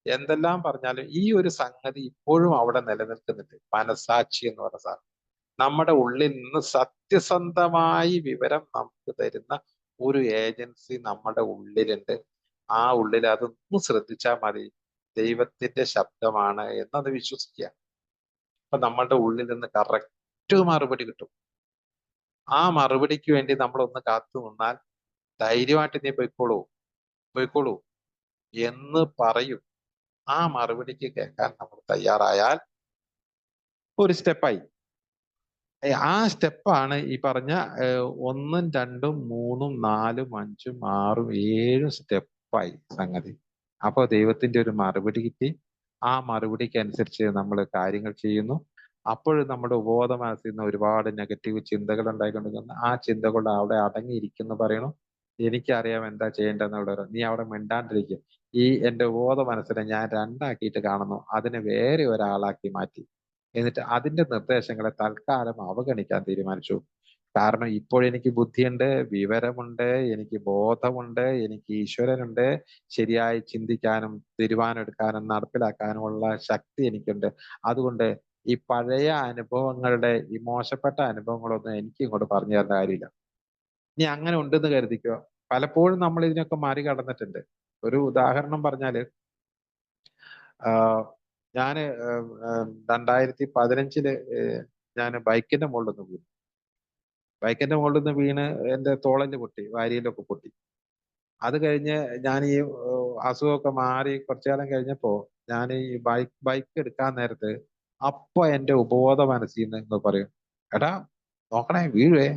എന്തെല്ലാം പറഞ്ഞാലും ഈ ഒരു സംഗതി ഇപ്പോഴും അവിടെ നിലനിൽക്കുന്നുണ്ട്. മനസാക്ഷി എന്ന് പറഞ്ഞ സാധനം നമ്മുടെ ഉള്ളിൽ നിന്ന് സത്യസന്ധമായി വിവരം നമുക്ക് തരുന്ന ഒരു ഏജൻസി നമ്മുടെ ഉള്ളിലുണ്ട്. ആ ഉള്ളിൽ അതൊന്ന് ശ്രദ്ധിച്ചാൽ മതി, ദൈവത്തിന്റെ ശബ്ദമാണ് എന്നത് വിശ്വസിക്കുക. അപ്പൊ നമ്മളുടെ ഉള്ളിൽ നിന്ന് കറക്റ്റ് മറുപടി കിട്ടും. ആ മറുപടിക്ക് വേണ്ടി നമ്മൾ ഒന്ന് കാത്തു നിന്നാൽ ധൈര്യമായിട്ട് നീ പോയിക്കോളൂ, പോയിക്കോളൂ എന്ന് പറയും. ആ മറുപടിക്ക് കേൾക്കാൻ നമ്മൾ തയ്യാറായാൽ ഒരു സ്റ്റെപ്പായി. ആ സ്റ്റെപ്പാണ് ഈ പറഞ്ഞ 1ഉം 2ഉം 3ഉം 4ഉം 5ഉം 6ഉം 7ഉം സ്റ്റെപ്പായി സംഗതി. അപ്പൊ ദൈവത്തിന്റെ ഒരു മറുപടി കിട്ടി. ആ മറുപടിക്ക് അനുസരിച്ച് നമ്മൾ കാര്യങ്ങൾ ചെയ്യുന്നു. അപ്പോഴും നമ്മുടെ ഉപബോധ മനസ്സിൽ നിന്ന് ഒരുപാട് നെഗറ്റീവ് ചിന്തകൾ ഉണ്ടായിക്കൊണ്ടിരിക്കുന്നു. ആ ചിന്തകൾ അവിടെ അടങ്ങിയിരിക്കുന്നു പറയണു. എനിക്കറിയാം എന്താ ചെയ്യേണ്ടതെന്നുള്ള. നീ അവിടെ മിണ്ടാണ്ടിരിക്കുക. ഈ എന്റെ ഉപബോധ മനസ്സിനെ ഞാൻ രണ്ടാക്കിയിട്ട് കാണുന്നു, അതിനെ വേറെ ഒരാളാക്കി മാറ്റി. എന്നിട്ട് അതിന്റെ നിർദ്ദേശങ്ങളെ തൽക്കാലം അവഗണിക്കാൻ തീരുമാനിച്ചു. കാരണം ഇപ്പോഴെനിക്ക് ബുദ്ധിയുണ്ട്, വിവരമുണ്ട്, എനിക്ക് ബോധമുണ്ട്, എനിക്ക് ഈശ്വരനുണ്ട്, ശരിയായി ചിന്തിക്കാനും തീരുമാനമെടുക്കാനും നടപ്പിലാക്കാനുമുള്ള ശക്തി എനിക്കുണ്ട്. അതുകൊണ്ട് ഈ പഴയ അനുഭവങ്ങളുടെ ഈ മോശപ്പെട്ട അനുഭവങ്ങളൊന്നും എനിക്ക് ഇങ്ങോട്ട് പറഞ്ഞു തരേണ്ട കാര്യമില്ല. ഇനി അങ്ങനെ ഉണ്ടെന്ന് കരുതിക്കോ. പലപ്പോഴും നമ്മൾ ഇതിനൊക്കെ മറികടന്നിട്ടുണ്ട്. ഒരു ഉദാഹരണം പറഞ്ഞാല്, ഞാന് 2015 ഞാൻ ബൈക്കിന്റെ മുകളിൽ നിന്ന് വീണു. ബൈക്കിന്റെ മുകളിൽ നിന്ന് വീണ് എന്റെ തോളല് പൊട്ടി, വാരിയലൊക്കെ പൊട്ടി. അത് കഴിഞ്ഞ് ഞാൻ ഈ അസുഖമൊക്കെ മാറി കുറച്ചു കാലം കഴിഞ്ഞപ്പോ ഞാൻ ഈ ബൈക്ക് എടുക്കാൻ നേരത്ത് അപ്പൊ എന്റെ ഉപബോധ മനസ്സിൽ നിന്ന് ഇങ്ങ് പറയും, എടാ നോക്കണേ വീഴുവേ,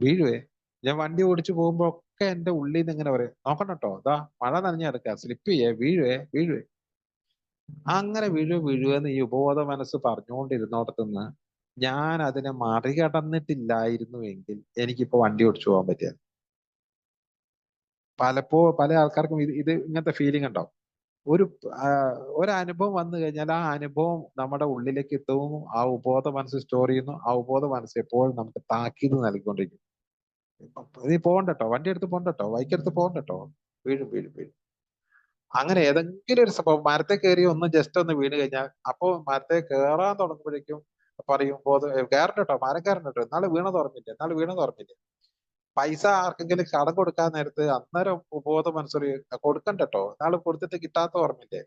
വീഴുവേ. ഞാൻ വണ്ടി ഓടിച്ചു പോകുമ്പോ ഒക്കെ എന്റെ ഉള്ളിൽ നിന്ന് ഇങ്ങനെ പറയും, നോക്കണം കേട്ടോ, ഇതാ മഴ നനഞ്ഞ കിടക്കുക, സ്ലിപ്പ് ചെയ്യേ, വീഴുവേ, വീഴുവേ. അങ്ങനെ വീഴുവെന്ന് ഈ ഉപബോധ മനസ്സ് പറഞ്ഞുകൊണ്ടിരുന്നോടത്തുനിന്ന് ഞാൻ അതിനെ മറികടന്നിട്ടില്ലായിരുന്നു എങ്കിൽ എനിക്കിപ്പോ വണ്ടി ഓടിച്ചു പോകാൻ പറ്റിയത്. പല ആൾക്കാർക്കും ഇത് ഇങ്ങനത്തെ ഫീലിംഗ് ഉണ്ടാവും. ഒരനുഭവം വന്നു കഴിഞ്ഞാൽ ആ അനുഭവം നമ്മുടെ ഉള്ളിലേക്ക് എത്തുന്നു, ആ ഉപബോധ മനസ്സ് സ്റ്റോർ ചെയ്യുന്നു. ആ ഉപബോധ മനസ്സ് എപ്പോഴും നമുക്ക് താക്കീത് നൽകിക്കൊണ്ടിരിക്കും. നീ പോകണ്ടട്ടോ, വണ്ടി എടുത്ത് പോകണ്ടട്ടോ, ബൈക്കെടുത്ത് പോകണ്ടട്ടോ, വീഴും വീഴും വീഴും. അങ്ങനെ ഏതെങ്കിലും ഒരു സംഭവം മരത്തെ കയറി ഒന്ന് ജസ്റ്റ് ഒന്ന് വീണ് കഴിഞ്ഞാൽ അപ്പോ മരത്തെ കയറാൻ തുടങ്ങുമ്പോഴേക്കും പറയും കയറണ്ടട്ടോ, മരം കയറണ്ടട്ടോ, എന്നാള് വീണത് ഓർമ്മില്ല. പൈസ ആർക്കെങ്കിലും കടം കൊടുക്കാൻ നേരത്ത് അന്നേരം ഉപബോധ മനസ്സൊരു കൊടുക്കണ്ടട്ടോ, എന്നാള് കൊടുത്തിട്ട് കിട്ടാത്ത ഓർമ്മില്ലേ.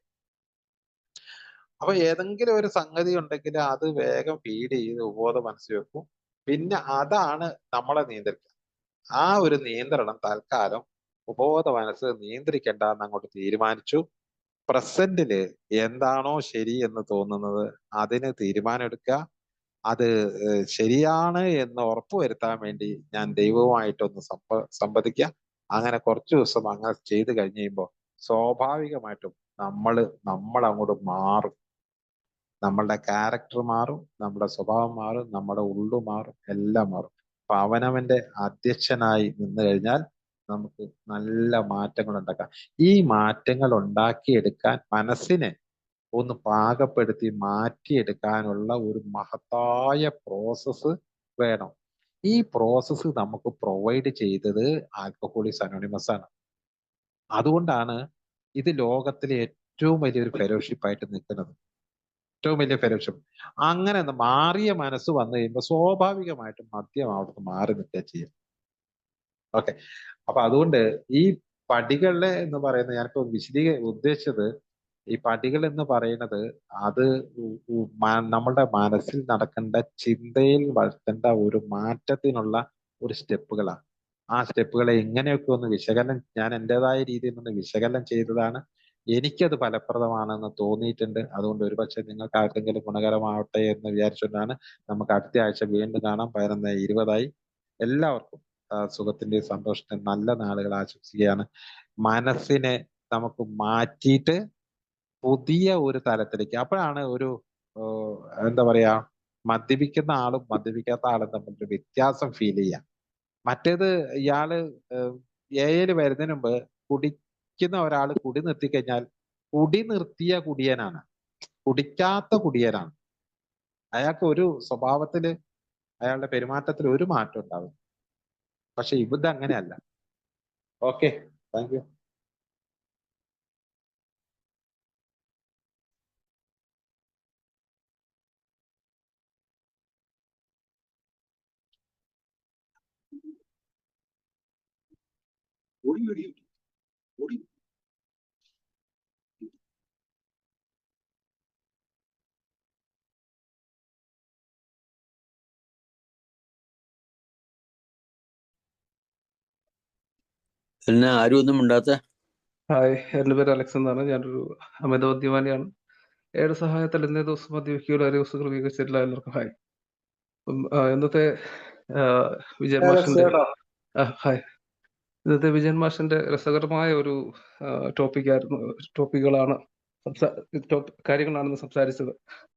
അപ്പൊ ഏതെങ്കിലും ഒരു സംഗതി ഉണ്ടെങ്കിൽ അത് വേഗം ഫീഡ് ചെയ്ത് ഉപബോധ മനസ്സിൽ വെക്കും. പിന്നെ അതാണ് നമ്മളെ നിയന്ത്രിക്കുക. ആ ഒരു നിയന്ത്രണം തൽക്കാലം ഉപബോധ മനസ്സ് നിയന്ത്രിക്കേണ്ട എന്ന് അങ്ങോട്ട് തീരുമാനിച്ചു. പ്രസന്റില് എന്താണോ ശരി എന്ന് തോന്നുന്നത് അതിന് തീരുമാനം എടുക്കുക. അത് ശരിയാണ് എന്ന് ഉറപ്പുവരുത്താൻ വേണ്ടി ഞാൻ ദൈവവുമായിട്ടൊന്ന് സംവദിക്കുക. അങ്ങനെ കുറച്ചു ദിവസം അങ്ങനെ ചെയ്ത് കഴിഞ്ഞ് കഴിയുമ്പോൾ സ്വാഭാവികമായിട്ടും നമ്മൾ അങ്ങോട്ട് മാറും. നമ്മളുടെ ക്യാരക്ടർ മാറും, നമ്മുടെ സ്വഭാവം മാറും, നമ്മുടെ ഉള്ളു മാറും, എല്ലാം മാറും. അപ്പൊ അവനവന്റെ അധ്യക്ഷനായി നിന്ന് കഴിഞ്ഞാൽ നമുക്ക് നല്ല മാറ്റങ്ങൾ ഉണ്ടാക്കാം. ഈ മാറ്റങ്ങൾ ഉണ്ടാക്കിയെടുക്കാൻ മനസ്സിനെ ഒന്ന് പാകപ്പെടുത്തി മാറ്റിയെടുക്കാനുള്ള ഒരു മഹത്തായ പ്രോസസ്സ് വേണം. ഈ പ്രോസസ്സ് നമുക്ക് പ്രൊവൈഡ് ചെയ്തത് ആൽക്കഹോളിക്സ് അനോണിമസ് ആണ്. അതുകൊണ്ടാണ് ഇത് ലോകത്തിലെ ഏറ്റവും വലിയൊരു ഫെലോഷിപ്പ് ആയിട്ട് നിൽക്കുന്നത്. ഏറ്റവും വലിയ ഫെലോഷിപ്പ്. അങ്ങനെ മാറിയ മനസ്സ് വന്നു കഴിയുമ്പോൾ സ്വാഭാവികമായിട്ടും മദ്യം അവിടുന്ന് മാറി നിൽക്കുക ചെയ്യും. ഓക്കെ. അപ്പൊ അതുകൊണ്ട് ഈ പടികളെ എന്ന് പറയുന്നത് ഞാനിപ്പോ ഉദ്ദേശിച്ചത് ഈ പടികൾ എന്ന് പറയുന്നത് അത് നമ്മളുടെ മനസ്സിൽ നടക്കേണ്ട ചിന്തയിൽ വരുത്തേണ്ട ഒരു മാറ്റത്തിനുള്ള ഒരു സ്റ്റെപ്പുകളാണ്. ആ സ്റ്റെപ്പുകളെ എങ്ങനെയൊക്കെ ഒന്ന് ഞാൻ എന്റേതായ രീതിയിൽ ഒന്ന് വിശകലനം ചെയ്തതാണ്. എനിക്കത് ഫലപ്രദമാണെന്ന് തോന്നിയിട്ടുണ്ട്. അതുകൊണ്ട് ഒരുപക്ഷെ നിങ്ങൾക്ക് ആർക്കെങ്കിലും ഗുണകരമാവട്ടെ എന്ന് വിചാരിച്ചുകൊണ്ടാണ്. നമുക്ക് അടുത്ത ആഴ്ച വീണ്ടും കാണാം. 11:20 എല്ലാവർക്കും സുഖത്തിന്റെയും സന്തോഷത്തിന്റെയും നല്ല നാളുകൾ ആശംസിക്കുകയാണ്. മനസ്സിനെ നമുക്ക് മാറ്റിയിട്ട് പുതിയ ഒരു തലത്തിലേക്ക്, അപ്പോഴാണ് ഒരു എന്താ പറയാ, മദ്യപിക്കുന്ന ആളും മദ്യപിക്കാത്ത ആളും തമ്മിൽ വ്യത്യാസം ഫീൽ ചെയ്യാം. മറ്റേത് ഇയാള് ഏയില് വരുന്നതിന് മുമ്പ് കുടിക്കുന്ന ഒരാൾ കുടി നിർത്തിക്കഴിഞ്ഞാൽ കുടി നിർത്തിയ കുടിയനാണ്, കുടിക്കാത്ത കുടിയനാണ്. അയാൾക്ക് ഒരു സ്വഭാവത്തില് അയാളുടെ പെരുമാറ്റത്തിൽ ഒരു മാറ്റം ഉണ്ടാവും. പക്ഷെ ഇത് അങ്ങനെയല്ല. Okay, thank you. പിന്നെ ആരും ഒന്നും ഉണ്ടാത്ത. ഹായ്, എൻ്റെ പേര് അലക്സ് എന്നാണ്. ഞാനൊരു അമിത മദ്യപാനിയാണ്. 7 സഹായത്തിൽ ഇന്നേ ദിവസം മദ്യപിക്കുകയുള്ള 7 ദിവസങ്ങൾ വികസിച്ചിട്ടില്ല. എല്ലാവർക്കും ഹായ്. ഇന്നത്തെ വിജയൻ മാഷിന്റെ ഹായ് ഇന്നത്തെ വിജയൻ മാഷിന്റെ രസകരമായ ഒരു ടോപ്പിക്കുകളാണ് കാര്യങ്ങളാണെന്ന് സംസാരിച്ചത്.